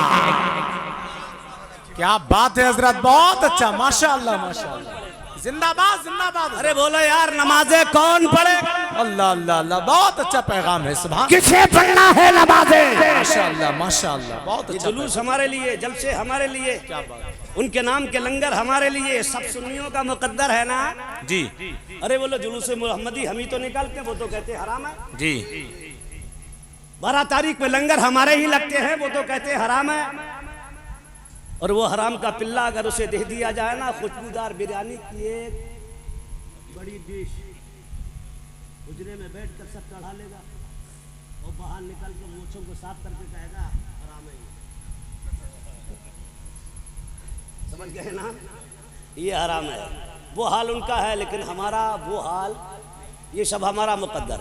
क्या बात है हजरत, बहुत अच्छा, माशाअल्लाह माशाअल्लाह, जिंदाबाद जिंदाबाद। अरे बोलो यार, नमाजें कौन पढ़े? अल्लाह अल्लाह अल्लाह, बहुत अच्छा पैगाम है। सुभान, किसे पढ़ना है नमाजें? माशाअल्लाह माशाअल्लाह, बहुत ये अच्छा। जुलूस हमारे लिए, जलसे हमारे लिए, उनके नाम के लंगर हमारे लिए, सब सुन्नियों का मुकद्दर है ना जी अरे बोलो जुलूस मोहम्मदी हम ही तो निकालते हैं, वो तो कहते हैं हराम है। जी। 12 तारीख में लंगर हमारे ही लगते हैं, वो तो कहते हैं हराम है। और वो हराम का पिल्ला अगर उसे दे दिया जाए ना, खुशबूदार बिरयानी की एक बड़ी डिश, हुजरे में बैठ कर सब चढ़ा लेगा और बाहर निकल कर मूंछों को साफ करके कहेगा हराम है। समझ गए ना, ये हराम है। वो हाल उनका है, लेकिन हमारा वो हाल, ये सब हमारा मुकद्दर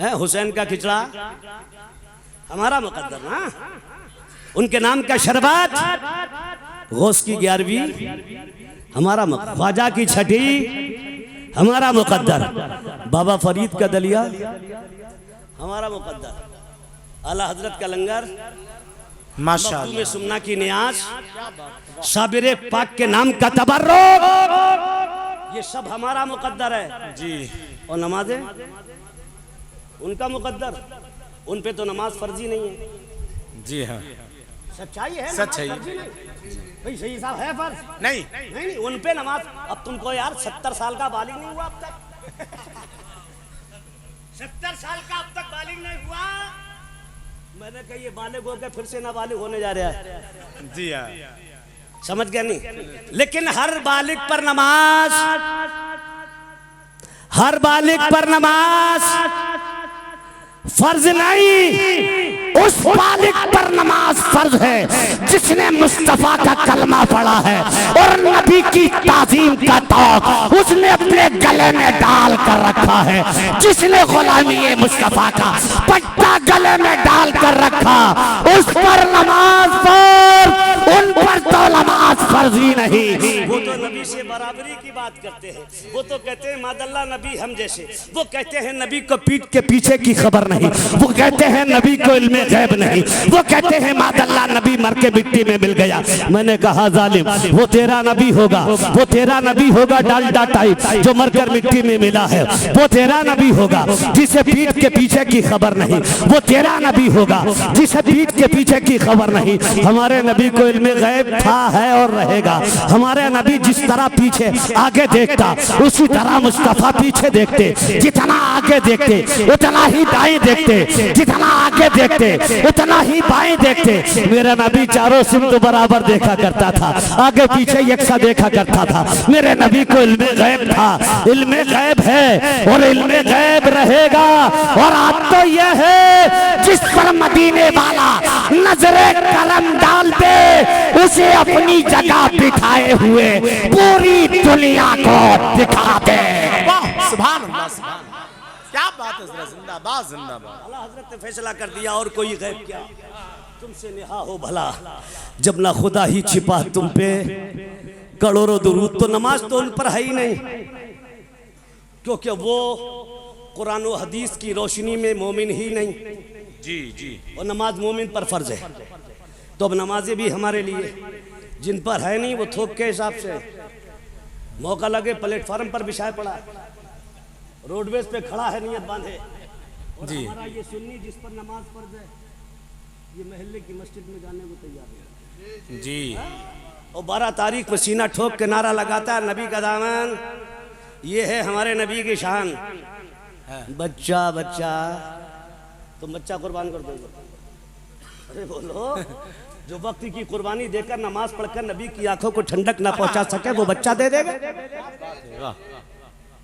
है। हुसैन का खिचड़ा हमारा मुकद्दर ना, उनके नाम का शरबत, गौस की 11वीं हमारा मुकद्दर, ख्वाजा की 6ठी हमारा मुकद्दर, बाबा फरीद का दलिया हमारा मुकद्दर, आला हजरत का लंगर, माशाअल्लाह सुन्ना की नियाज, साबिर पाक के नाम का तबर्रुक, ये सब हमारा मुकद्दर है जी। और नमाजें उनका मुकद्दर, उन पे तो नमाज फर्जी नहीं है। जी हाँ, सच्चाई है, सच्चाई भाई, सही साहब है फर्ज नहीं नहीं, उन पे नमाज। अब तुमको यार 70 साल का बालिग नहीं हुआ अब तक 70 साल का अब तक बालिग नहीं हुआ। मैंने कहा ये बालिग हो गए, फिर से नाबालिग होने जा रहा है। जी हाँ, समझ गया नहीं? लेकिन हर बालिग पर नमाज, हर बालिग पर नमाज फर्ज नहीं, उस बालिग पर नमाज फर्ज है जिसने मुस्तफा का कलमा पढ़ा है और नबी की ताजीम का तौक उसने अपने गले में डाल कर रखा है, जिसने गुलामी मुस्तफा का पट्टा गले में डाल कर रखा, उस पर नमाज फर्ज, उन पर तो नमाज फर्ज ही नहीं। वो तो नबी से बराबरी की बात करते हैं, वो तो कहते हैं मादल्ला नबी हम जैसे, वो कहते हैं नबी को पीठ के पीछे की खबर नहीं, वो कहते हैं नबी को इल्मे गैब नहीं, वो कहते हैं मादल्ला नबी मर के मिट्टी में मिल गया। मैंने कहा जालिम, वो तेरा नबी होगा, वो तेरा नबी होगा डालडा टाइप जो मरकर मिट्टी में मिला है, वो तेरा नबी होगा जिसे पीठ के पीछे की खबर नहीं, वो तेरा नबी होगा जिसे पीठ के पीछे की खबर नहीं। हमारे नबी को इल्मे गैब था, है और रहेगा। हमारे नबी जिस तरह पीछे आगे देखता, उसी तरह मुस्तफा पीछे देखते, जितना आगे देखते उतना ही दाएं देखते, जितना आगे देखते उतना ही बाएं देखते। मेरा नबी चारों सिमत बराबर देखा करता था, आगे पीछे यकसा देखा करता था। मेरे नबी को इल्मे गैब था, इल्मे गैब है और इल्मे गैब रहेगा। और आज तो यह है जिस पर मदीने वाला नजरे करम डाल दे, उसे अपनी जगह बिठाए हुए पूरी दुनिया को दिखा दे। सुभान अल्लाह, सुभान, क्या बात है, जिंदाबाद जिंदाबाद। अल्लाह हजरत ने फैसला कर दिया और कोई गैब क्या, तुमसे नेहा हो भला जब ना खुदा ही छिपा तुम पे करोड़ों दुरूद। तो नमाज तो उन पर है ही नहीं, क्योंकि वो कुरान और हदीस की रोशनी में मोमिन ही नहीं। जी जी। और नमाज मोमिन पर फर्ज है। तो अब नमाजें भी हमारे लिए, जिन पर है नहीं वो थोक के हिसाब से, मौका लगे प्लेटफार्म पर बिछाए पड़ा, रोडवेज पे खड़ा है नियत बांधे। और जी। हमारा ये सुन्नी जिस पर नमाज फर्ज है, ये महल्ले की मस्जिद में जाने को तैयार है जी। और 12 तारीख में सीना ठोक के नारा लगाता है नबी का दामन, ये है हमारे नबी की शान। बच्चा बच्चा तुम बच्चा कुर्बान कर दोगे? अरे बोलो, जो वक्त की कुर्बानी देकर नमाज पढ़कर नबी की आंखों को ठंडक ना पहुंचा सके वो बच्चा दे देगा?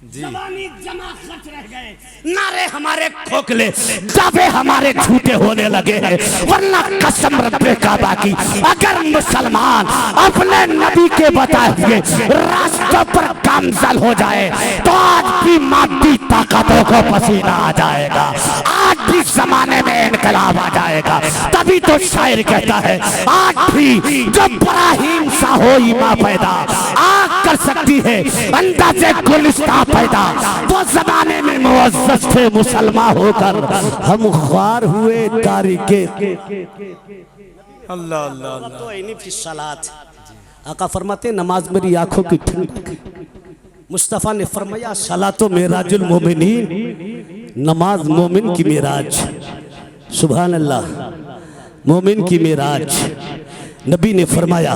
जवानी जमा खर्च रह गए, नारे हमारे खोखले, दावे हमारे झूठे होने लगे हैं। वरना कसम रब्बे काबा की, अगर मुसलमान अपने नबी के बताए हुए रास्तों पर कामज़ल हो जाए तो आज भी मादी ताकतों को पसीना आ जाएगा, आज भी जमाने में इनकलाब आ जाएगा। तभी तो शायर कहता है, आज भी जो इब्राहिम सा हो ईमा पैदा, आग कर सकती है अंदाज़े गुलिस्तां पैदा। वो जमाने में मुअज़्ज़ज़ थे मुसलमान होकर, हम ख्वार हुए तारीके। अल्लाह अल्लाह। तो इन्हीं की सलात, आका फरमाते नमाज मेरी आंखों की ठंडक। मुस्तफ़ा ने फरमाया सलातो मेराजुल मोमिनीन, नमाज मोमिन की मेराज। सुभान अल्लाह, मोमिन की मेराज। नबी ने फरमाया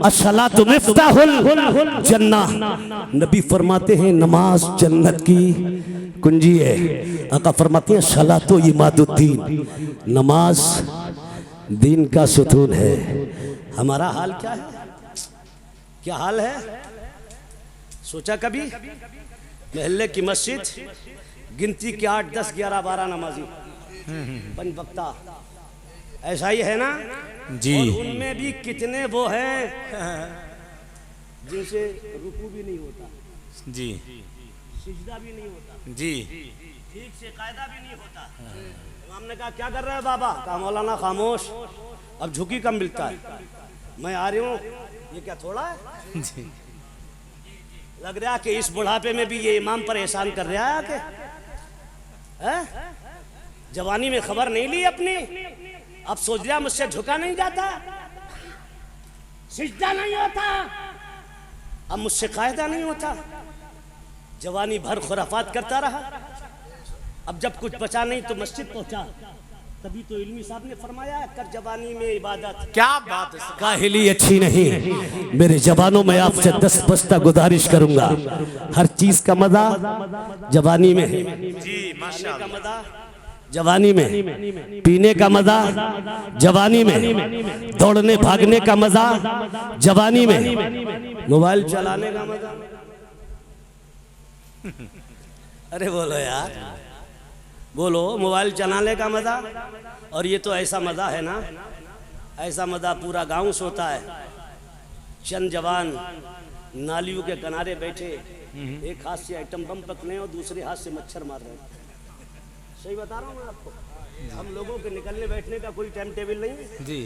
अस्सलातु मिफ्ताहुल जन्नह, नबी फरमाते हैं नमाज जन्नत की कुंजी है। आका फरमाते हैं सलातो इमादुद्दीन, नमाज दीन का सुतून है। हमारा हाल क्या है? क्या हाल है? सोचा कभी? महल्ले की मस्जिद, गिनती के 8, 10, 11, 12 नमाजी, 5 वक्ता, ऐसा ही है ना जी। और उनमें भी कितने वो हैं जिनसे रुकू भी नहीं होता, जी सिजदा भी नहीं होता, जी ठीक से कायदा भी नहीं होता। हमने कहा क्या कर रहे हैं बाबा? कहा मौलाना खामोश, अब झुकी कम मिलता है, मैं आ रही हूँ। ये क्या थोड़ा है? जी। लग रहा है कि इस बुढ़ापे में भी ये इमाम पर एहसान कर रहा है कि जवानी में खबर नहीं ली अपनी, अब सोच रहा मुझसे झुका नहीं जाता, सिजदा नहीं होता, अब मुझसे कायदा नहीं होता। जवानी भर खुराफात करता रहा, अब जब कुछ बचा नहीं तो मस्जिद पहुंचा। तभी तो इल्मी साहब ने फरमाया कर जवानी में इबादत। क्या बात है। काहिली अच्छी नहीं। मेरे जवानों में आपसे 10 बस्ता गुजारिश करूंगा, हर चीज का मजा जवानी में है। जी माशाअल्लाह। का मजा जवानी में, पीने का मजा जवानी में, दौड़ने भागने का मजा जवानी में, मोबाइल चलाने का मजा। अरे बोलो यार, बोलो, मोबाइल चलाने का मजा। और ये तो ऐसा मजा है ना, ऐसा मजा पूरा गांव सोता है। चंद जवान नालियों के किनारे बैठे, एक हाथ से आइटम बम पकड़े और दूसरे हाथ से मच्छर मार रहे हैं। सही बता रहा हूँ मैं आपको। हम लोगों के निकलने बैठने का कोई टाइम टेबल नहीं है जी।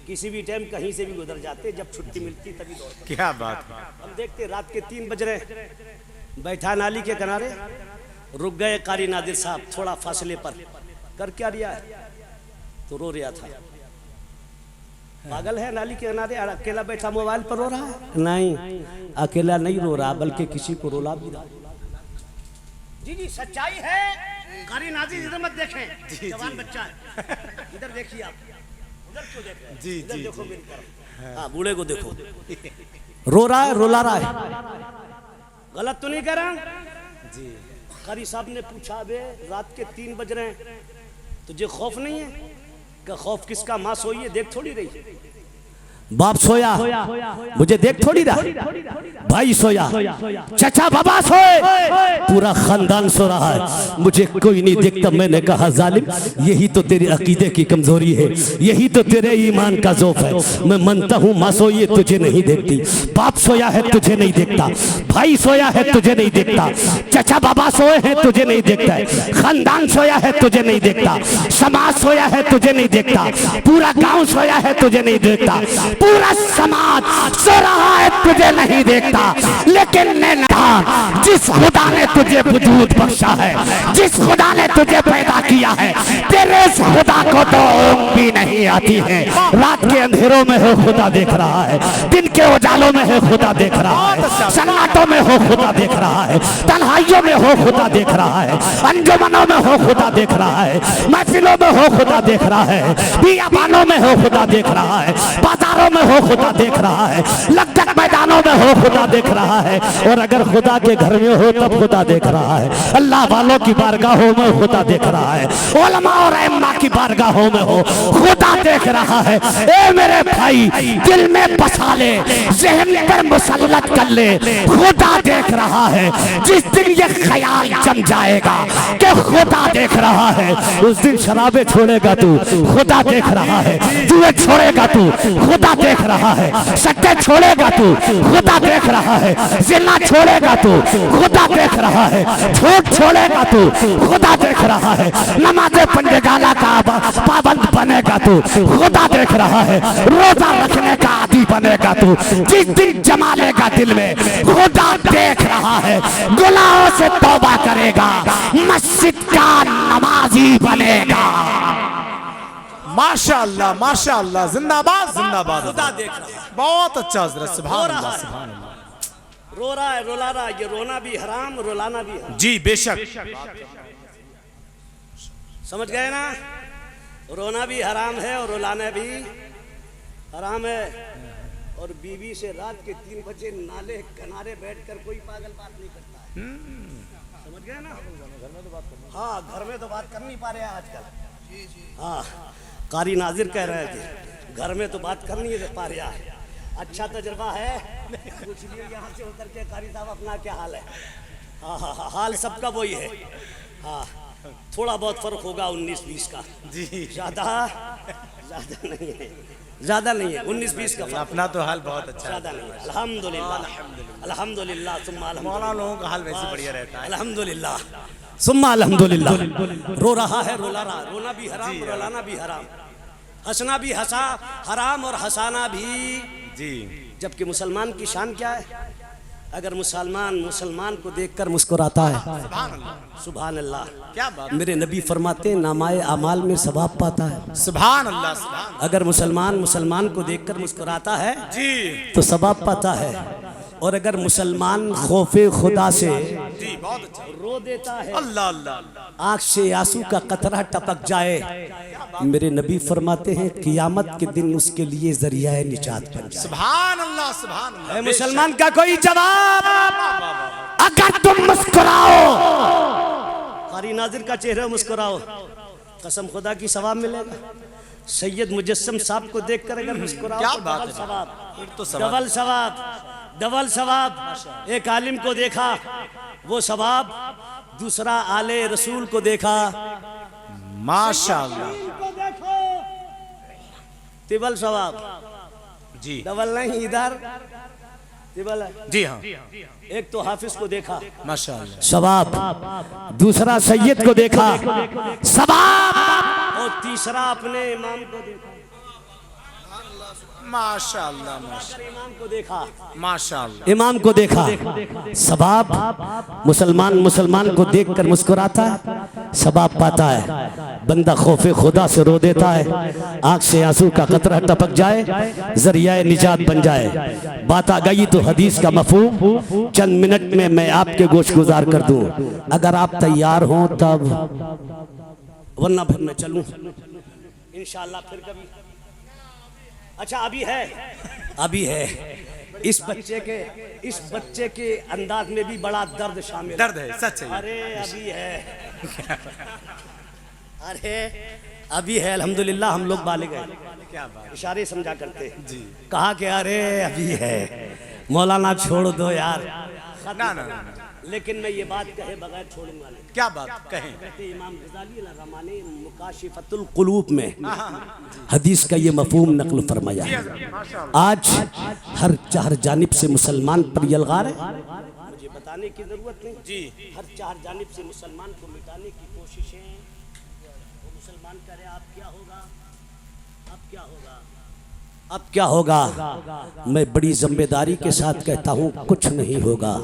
किसी भी टाइम कहीं से भी गुजर जाते, जब छुट्टी मिलती तभी दौड़ते। क्या बात है। हम देखते रात के 3 बज रहे, बैठा नाली के किनारे, रुक गए कारी नादिर साहब थोड़ा फासले पर, कर क्या रिया है? तो रो रहा था। पागल है, नाली के किनारे अकेला बैठा मोबाइल पर रो रहा है? नहीं, अकेला नहीं रो रहा, बल्कि किसी को रुला भी रहा। जी जी सच्चाई है। कारी नाजिर इधर मत देखें, जवान बच्चा है, इधर देखिए आप, उधर क्यों देख रहे हैं? जी इधर जी देखो मेरी तरफ। हाँ, बूढ़े को देखो, रो रहा है, रुला रहा है, गलत तो नहीं कर रहा जी। कारी साहब ने पूछा, बे रात के 3 बज रहे हैं, तुझे खौफ नहीं है? क्या खौफ किसका? माँ सोई है, देख थोड़ी रही, बाप सोया मुझे देख थोड़ी रहा, भाई सोया, चचा बाबा सोए, पूरा खानदान सो रहा है, मुझे कोई नहीं देखता। मैंने कहा जालिम, यही तो तेरे अकीदे की कमजोरी है, यही तो तेरे ईमान का ज़ौफ है। मैं मानता हूँ माँ सोई है, तुझे नहीं देखती, बाप सोया है, तुझे नहीं देखता, भाई सोया है, तुझे नहीं देखता, चचा बाबा सोए हैं, तुझे नहीं देखता है, खानदान सोया है, तुझे नहीं देखता, समाज सोया है, तुझे नहीं देखता, पूरा गाँव सोया है, तुझे नहीं देखता। पूरा समाज सो रहा है तुझे नहीं देखता, लेकिन नैनान जिस खुदा ने तुझे वजूद बख्शा है, जिस खुदा ने तुझे पैदा किया है, तेरे इस खुदा को तो ऊँग भी नहीं आती है। रात के अंधेरों में हो खुदा देख रहा है, दिन के उजालों में हो खुदा देख रहा है, सन्नाटों में हो खुदा देख रहा है, तन्हाइयों में हो खुदा देख रहा है, अंजुमनों में हो खुदा देख रहा है, महफिलों में हो खुदा देख रहा है, बियाबानों में हो खुदा देख रहा है, बाजारों में हो खुदा देख रहा है, लगभग मैदानों में हो खुदा देख रहा है। और अगर खुदा के घर में हो तब खुदा देख रहा है, अल्लाह वालों की बारगाहों में खुदा देख रहा है, उलमा और अम्मा की बारगाहों में हो खुदा देख रहा है। ए मेरे भाई, दिल में बसा ले, ज़हन पर मुसल्लत कर ले, खुदा देख रहा है। जिस दिन ये ख्याल जम जाएगा कि खुदा देख रहा है, उस दिन शराबे छोड़ेगा तू, खुदा देख रहा है। जुए छोड़ेगा तू, खुदा देख रहा है। सट्टे छोड़ेगा तू, खुदा देख रहा है। जिना छोड़ेगा तू, खुदा देख रहा है। झूठ छोड़ेगा तू, खुदा देख रहा है। नमाज़े पंजगाला का पाबंद बनेगा तू, खुदा देख रहा है। रोजा रखने का आदी बनेगा तू, जिस दिन जमा लेगा दिल में, खुदा देख रहा है। गुनाहों से तौबा करेगा, मस्जिद का नमाजी बनेगा। माशाअल्लाह माशाअल्लाह, जिंदाबाद जिंदाबाद। खुदा देख रहा है, बहुत अच्छा हजरत, सुभान रो रहा अल्लाह है। सुभान अल्लाह। रो रहा है, रुला रहा है। ये रोना भी हराम, रुलाना भी हराम। जी बेशक, समझ गए ना? रोना भी हराम है और रुलाना भी हराम है। और बीवी से रात के 3 बजे नाले किनारे बैठकर कोई पागल बात नहीं करता है। समझ गए ना? हाँ, घर में तो बात कर नहीं पा रहे हैं आजकल। हाँ, कारी नाजिर कह रहे थे घर में तो बात कर नहीं पा रहा है। अच्छा तजर्बा है, पूछ लिए यहाँ से उतर के कारी साहब अपना क्या हाल है। हाँ हाँ हाँ, हाल सबका वही है। हाँ, थोड़ा बहुत फर्क होगा 19-20 का जी, ज्यादा नहीं है, ज्यादा नहीं है। 19-20 का अपना तो हाल बहुत अच्छा है, ज्यादा नहीं है। अल्हम्दुलिल्लाह अल्हम्दुलिल्लाह सुम्मा मौला लोगों का हाल वैसे बढ़िया रहता है। अल्हम्दुलिल्लाह सुम्मा अल्हम्दुलिल्लाह। रो रहा है, रुला रहा, रोना भी हराम, रुलाना भी हराम, हंसना भी हराम और हंसाना भी जी। जबकि मुसलमान की शान क्या है? अगर मुसलमान को देखकर मुस्कुराता है, सुभान अल्लाह, क्या बात। मेरे नबी फरमाते हैं नामाए अमाल में सवाब पाता है। सुभान अल्लाह सुभान। अगर मुसलमान को देखकर मुस्कुराता है जी तो सवाब पाता है। और अगर मुसलमान खौफे खुदा से जी, बहुत अच्छा। रो देता है, अल्लाह अल्लाह, आंख से आंसू का कतरा टपक जाए, मेरे नबी फरमाते हैं कियामत के दिन उसके लिए जरिया निजात बन जाए। सुभान अल्लाह सुभान अल्लाह। मुसलमान का कोई जवाब? अगर तुम मुस्कुराओ, कारी नाजिर का चेहरा मुस्कुराओ, कसम खुदा की सवाब मिलेगा। सैयद मुजस्सम साहब को देखकर अगर मुस्कुराओ क्या तो बात डबल है। सवाब, फिर तो सवाब। डबल सवाब, डबल सवाब। एक आलिम को देखा वो सवाब, दूसरा आले रसूल को देखा माशाअल्लाह को देखो तिबल सवाब जी डबल नहीं, इधर तिबल है। जी हाँ, एक तो हाफिज को देखा माशाअल्लाह सवाब, दूसरा सैयद को देखा, सवाब, और तीसरा अपने इमाम को देखा, माशाअल्लाह माशाअल्लाह इमाम को देखा, माशाअल्लाह। इमाम को देखा, सवाब। मुसलमान को देखकर मुस्कुराता है, सवाब पाता है। बंदा खौफे खुदा से रो देता है, आंख से आंसू का कतरा टपक जाए, जरिया निजात बन जाए। बात आ गई तो हदीस का मफहूम चंद मिनट में मैं आपके गोश गुजार कर दूं, अगर आप तैयार हों तब, वरना फिर मैं चलूं इंशाअल्लाह फिर कभी। अच्छा, अभी है इस बच्चे के अंदाज में भी बड़ा दर्द शामिल, दर्द है, सच है। अरे अभी है अल्हम्दुलिल्लाह। हम लोग बालिग हैं, क्या बात। इशारे समझा करते जी। कहा कि अरे अभी है, मौलाना छोड़ दो यार। ना ना ना, लेकिन मैं ये बात कहे बगैर छोड़ूंगा नहीं। क्या बात कहें। कहते इमाम गज़ाली रहमानी मुकाशिफतुल कुलूब में हदीस का ये मफहूम नक़ल फरमाया है। आज हर जानिब से मुसलमान पर यलगार है, मुझे बताने की जरूरत नहीं जी। हर चार जानिब से मुसलमान को मिटाने की कोशिशें, वो मुसलमान करे अब क्या होगा, अब क्या होगा? मैं बड़ी जिम्मेदारी के साथ कहता हूं, कुछ नहीं होगा।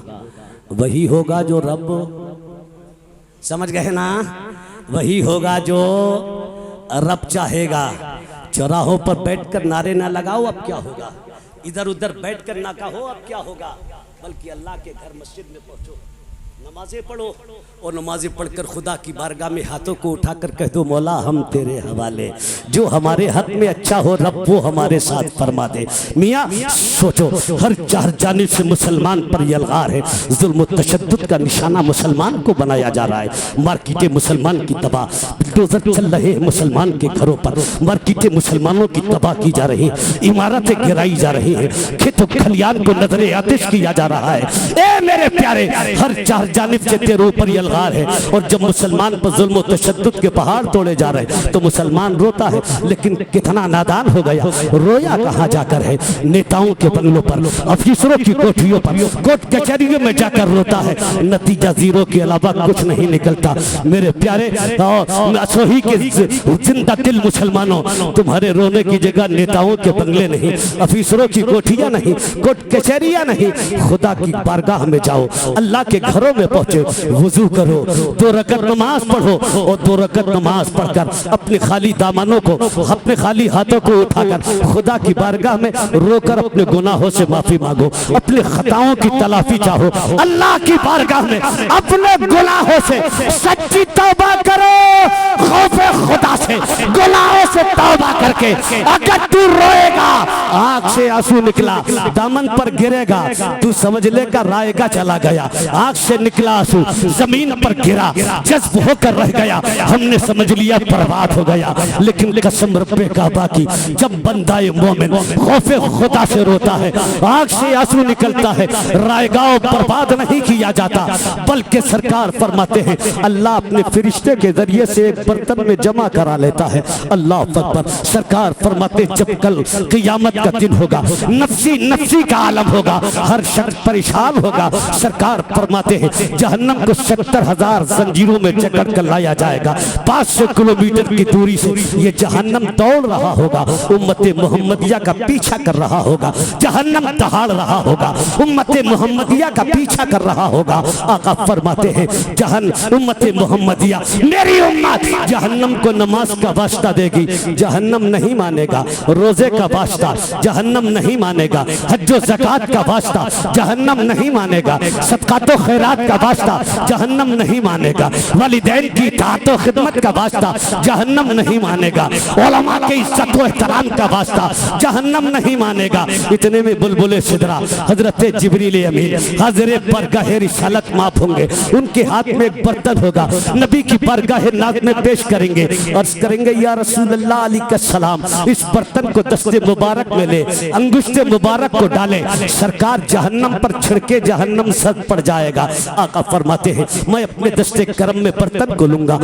वही होगा जो रब, समझ गए ना, वही होगा जो रब चाहेगा। चौराहों पर बैठकर नारे ना लगाओ, अब क्या होगा? इधर उधर बैठकर ना कहो, अब क्या होगा? बल्कि अल्लाह के घर मस्जिद में पहुंचो, नमाजें पढ़ो, और नमाजें पढ़कर खुदा की बारगाह में हाथों को उठाकर कह दो, मौला हम तेरे हवाले, जो हमारे हक में अच्छा हो रब वो हमारे साथ फरमा दे। मियाँ सोचो, हर चार जानिब से मुसलमान पर यलगार है, जुल्म तशद्दुद का निशाना मुसलमान को बनाया जा रहा है। मार्केटें मुसलमान की तबाह, बुलडोजर चल रहे हैं मुसलमान के घरों पर, मार्केटें मुसलमानों की तबाह की जा रही हैं, इमारतें गिराई जा रही हैं, खेतों खलियान को नजरे आतिश किया जा रहा है। ए मेरे प्यारे, हर चार जानिब से तेरे ऊपर यलगार है, और जब मुसलमान पर जुल्म और तशद्दुद के पहाड़ तोड़े जा रहे हैं तो मुसलमान रोता है, लेकिन कितना नादान हो गया। रोया कहाँ जाकर है? नेताओं के बंगलों पर, अफसरों की कोठियों पर, कोर्ट कचहरियों में जाकर रोता है। नतीजा जीरो के अलावा कुछ नहीं निकलता। मेरे प्यारे असोही के जिंदा दिल मुसलमानों, तुम्हारे रोने की जगह नेताओं के बंगले नहीं, अफसरों की कोठियां नहीं, कोर्ट कचहरियां नहीं, खुदा की बारगाह में जाओ, अल्लाह के घरों में पहुंचे, वुजू करो, 2 रकअत नमाज पढ़ो, और 2 रकअत नमाज पढ़कर अपने खाली दामनों को, अपने खाली हाथों को उठाकर खुदा की बारगाह में रोकर अपने गुनाहों से माफी मांगो, अपने खताओं की तलाफी चाहो, अल्लाह की बारगाह में अपने गुनाहों से सच्ची तौबा करो, खौफे खुदा से गुनाहों से तौबा करके अगर तू रोएगा, आंख से आंसू निकला, दामन पर गिरेगा, तू समझ लेगा रायगा चला गया, आंख से निकला आंसू जमीन पर गिरा, जज्ब होकर रह गया, हमने समझ लिया बर्बाद हो गया। लेकिन कसम रब्बे काबा की, जब बंदाए मोमिन खौफे खुदा से रोता है, आंख से आंसू निकलता है, रायगाओं बर्बाद नहीं किया जाता, बल्कि सरकार फरमाते हैं अल्लाह अपने फरिश्ते के जरिए से एक बर्तन में जमा करा लेता है। अल्लाह अकबर। सरकार फरमाते जब कल क़यामत का दिन होगा, नफ्सी नफ्सी का आलम होगा, हर शख्स परेशान होगा, सरकार फरमाते हैं जहन्नम को 70,000 जंजीरों में जकड़ कर लाया जाएगा। 500 किलोमीटर की दूरी से ये जहन्नम दौड़ रहा होगा, उम्मते मोहम्मदिया का पीछा कर रहा होगा, जहन्नम दहाड़ रहा होगा, उम्मते मोहम्मदिया का पीछा कर रहा होगा। आका फरमाते हैं उम्मते मोहम्मदिया, मेरी उम्मत जहन्नम को नमाज का वास्ता देगी, जहन्नम नहीं मानेगा, रोजे का वास्ता जहन्नम नहीं मानेगा, हज और ज़कात का वास्ता जहन्नम नहीं मानेगा, सदक़ात और खैरात का वास्ता जहन्नम नहीं मानेगा, वालिदैन की इताअत और खिदमत का वास्ता जहन्नम नहीं मानेगा, उलमा के इज्जत और एहतराम का वास्ता जहन्नम नहीं मानेगा। इतने में बुलबुले सिदरा हजरत जिब्रील अमीन हाज़िर बरगाह रिसालत माफ होंगे, उनके हाथ में एक बर्तन होगा, नबी की बरगाह नाज़ में पेश करेंगे, अर्ज़ करेंगे या रसूल अल्लाह अलैहि सलाम, इस बर्तन को दस्ते मुबारक में ले, अंगुष्ठे मुबारक को डाले, सरकार जहन्नम पर छिड़के जहन्नम सद पड़ जाएगा। आका फरमाते हैं मैं अपने दस्ते करम में बर्तन को लूंगा,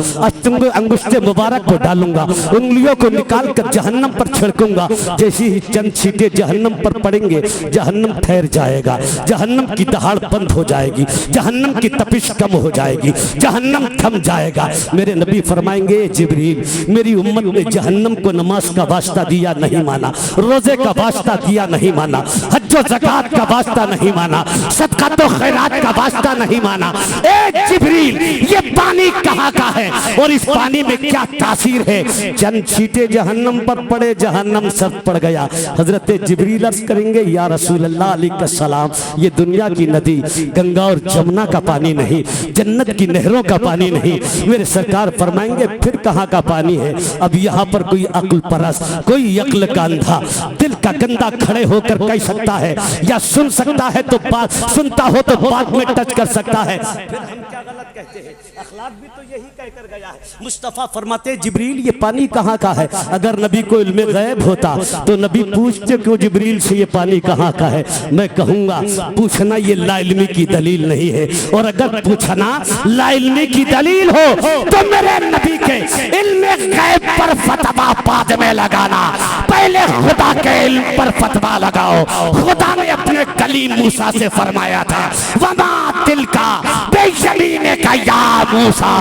अंगुष्ठे मुबारक को डालूंगा, उंगलियों को निकाल कर जहन्नम पर छिड़कूंगा, जैसे ही चंद छींटे जहन्नम पर पड़ेंगे जहन्नम ठहर जाएगा, जहन्नम की दहाड़ बंद हो जाएगी, जहन्नम की तपिश कम हो जाएगी, जहन्नम थम जाएगा। मेरे नबी फरमाएंगे जिब्रील मेरी उम्मत ने जहन्नम को नमाज का वास्ता दिया नहीं माना, रोजे का वास्ता दिया नहीं माना, हज और ज़कात का वास्ता नहीं माना, सदक़ात और खैरात का वास्ता नहीं माना। ए जिब्रील ये पानी कहाँ का है और इस पानी में क्या तासीर है? चंद छींटे जहन्नम पर पड़े जहन्नम सब पड़ गया। हजरत जिब्रील अर्ज़ करेंगे या रसूल अल्लाह अलैहि सलाम, ये दुनिया की नदी गंगा और जमुना का पानी नहीं, जन्नत की नहरों का पानी नहीं। मेरे सरकार फरमाएंगे फिर कहाँ का पानी है? अब यहाँ पर कोई अक्ल परस, कोई अक्ल का अंधा, दिल का गंदा खड़े होकर कह सकता है या सुन सकता है तो बात सुनता हो तो बात में टच कर सकता है। फिर हम क्या गलत कहते हैं? अखलाक भी तो यही कहकर गया है। मुस्तफा फरमाते जिब्रील ये पानी कहाँ का है? अगर नबी को इल्मे गैब होता तो नबी पूछते क्यों जिब्रील से ये पानी कहाँ का है? मैं कहूँगा पूछना ये लाइल्मी की दलील नहीं है, और अगर पूछना लाइल्मी की दलील हो तो मेरे नबी के इल्मे गैब पर फतवा बाद में लगाना, पहले खुदा के इल्म पर फतवा लगाओ। खुदा ने अपने कलीम मूसा से फरमाया था वमा तिलका बेयमीने का या मूसा।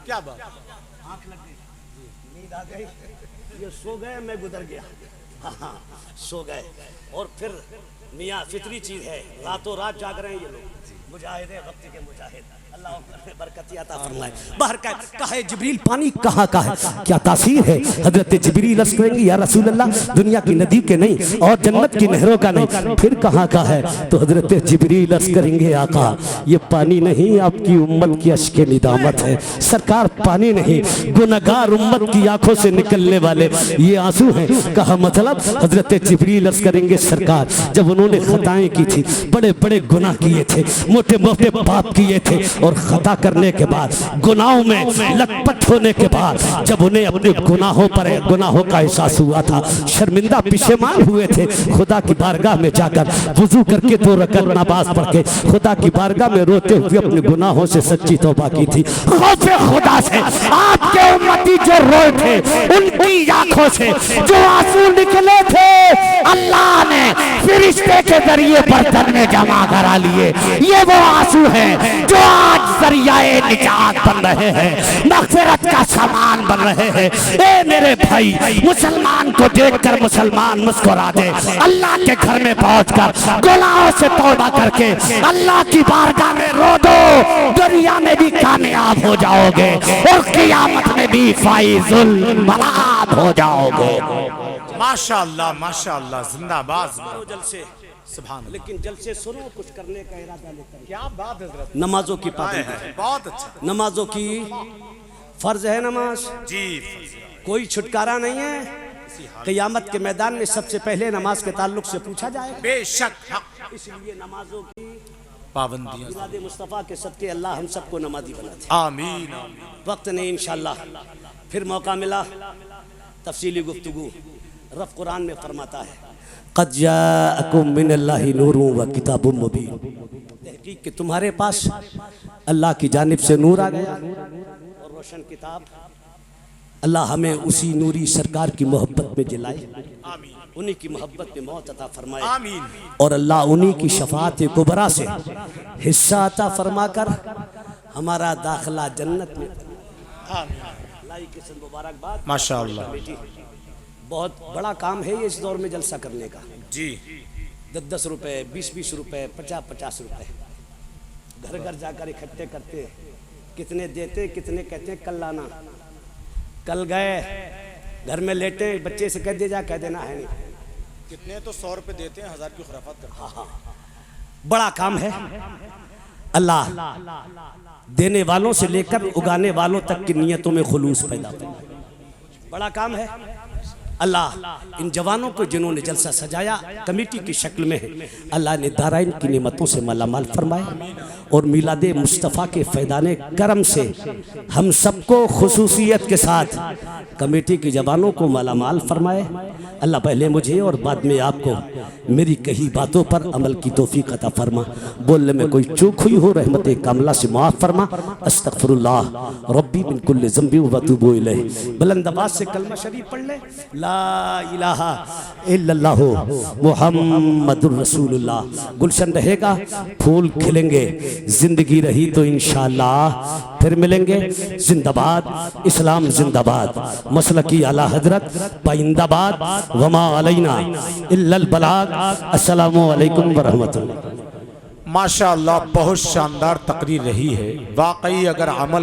क्या बात? नींद आ गई, ये सो गए, मैं गुजर गया। हाँ, सो गए। और फिर मियाँ फितरी चीज है, रातों रात जाग रहे हैं ये लोग, मुजाहिद है, वक्त के मुजाहिद। अल्लाह बरकत अता फरमाए। बाहर का कहा है जिब्रील पानी कहाँ का है, क्या तासीर है। हजरत जिब्रील अर्ज़ करेंगे या रसूल अल्लाह, दुनिया की नदी के नहीं और जन्नत की नहरों का नहीं, फिर कहाँ का है। तो हजरत जिब्रील अर्ज़ करेंगे आका ये पानी नहीं, आपकी उम्मत की अश्के निदामत है। सरकार पानी नहीं, गुनहगार उम्मत की आंखों से निकलने वाले ये आंसू हैं। कहा मतलब हजरत जिब्रील अर्ज़ करेंगे सरकार जब उन्होंने खताएं की थी, बड़े बड़े गुनाह किए थे, मोटे मोटे पाप किए थे, और खता करने के बाद गुनाहों में लटपट होने के बाद जब उन्हें अपने गुनाहों का एहसास हुआ था, शर्मिंदा पिशेमान हुए थे, खुदा की बारगाह में जाकर वुजू करके 2 रकात नमाज पढ़ के खुदा की बारगाह में रोते हुए अपने गुनाहों से सच्ची तौबा की थी। खौफे खुदा से आपके उम्मती जो रोए थे, उनकी आंखों से जो आंसू निकले थे, अल्लाह ने फरिश्ते के जरिए बर्तन में जमा करा लिए। ये वो आंसू हैं जो आज जरियाए निजात बन रहे हैं, मग़फ़िरत का सामान बन रहे हैं। ए मेरे भाई, मुसलमान को देखकर मुसलमान मुस्कुरा दे। अल्लाह के घर में पहुंचकर गुनाहों से तौबा करके अल्लाह की बारगाह में रो दो, दुनिया में भी कामयाब हो जाओगे और क़यामत में भी फाइजुल मराद हो जाओगे। माशाअल्लाह माशाअल्लाह, जिंदाबाद। जलसे सुभान अल्लाह। लेकिन जलसे सुनो, कुछ करने का इरादा लेकर। क्या बात है हज़रत। नमाजों की पाबंदी, बहुत अच्छा नमाजों की फर्ज है नमाज, जी। कोई छुटकारा नहीं है। क़यामत के मैदान में सबसे पहले नमाज के ताल्लुक से पूछा जाएगा। बेशक इसलिए नमाजों की पाबंदियां। मिलाद मुस्तफ़ा के सदके अल्लाह हम सबको नमाजी बना दे। आमीन। वक्त नहीं, इंशाअल्लाह फिर मौका मिला तफसीली गुफ्तगू। रब कुरान में फरमाता है क़द जाअकुम मिनल्लाहि नूरुन व किताबुम मुबीन, तहकीक कि तुम्हारे पास अल्लाह की जानिब से नूर आ गया और रोशन किताब। अल्लाह हमें उसी नूरी सरकार की मोहब्बत में जिलाए, उन्हीं की मोहब्बत में मौत अता फरमाए, आमीन। और अल्लाह उन्हीं की शफाअत कुबरा से हिस्सा अता फरमाकर हमारा दाखिला जन्नत में। मुबारकबाद माशाअल्लाह। बहुत बड़ा काम है ये इस दौर में जलसा करने का। जी। 10-10 रुपए, 20-20 रुपए, 50-50 रुपए घर घर जाकर इकट्ठे करते, कितने देते, कितने कहते कल लाना। कल गए, घर में लेटे, बच्चे से कह दे जा, कह देना है नहीं। कितने तो 100 रुपए देते हैं, 1000 की खुराफात करते हैं। हाँ, बड़ा काम है। अल्लाह देने वालों से लेकर उगाने वालों तक की नियतों में खुलूस पैदा हो। बड़ा काम है। अल्लाह इन जवानों को जिन्होंने जलसा सजाया कमेटी की शक्ल में है, अल्लाह ने दाराइन की नेमतों से मालामाल फरमाए और मिलाद मुस्तफ़ा के फैदाने करम से हम सबको खुसूसियत के साथ कमेटी के जवानों को मालामाल फरमाए। अल्लाह पहले मुझे और बाद में आपको मेरी कही बातों पर अमल की तौफीक अता फरमा। बोलने में कोई चूक हुई हो रहमत कामला से माफ़ फरमा। अस्तगफिरुल्लाह रब्बी मिन कुल्लि ज़ंबि व अतूबु इलैह। बुलंद आवाज़ से कलमा शरीफ पढ़ ले, ला इलाहा इल्लल्लाहु मुहम्मदुर रसूलुल्लाह। गुलशन रहेगा, फूल खिलेंगे, जिंदगी रही तो इंशाअल्लाह फिर मिलेंगे। जिंदाबाद इस्लाम, जिंदाबाद मसलकी आला हजरत पाइंदाबाद, वमा अलैना इल्लल बलाग। अस्सलामु अलैकुम व रहमतुल्लाह। माशाअल्लाह, बहुत शानदार तकरीर रही है। वाकई अगर अमल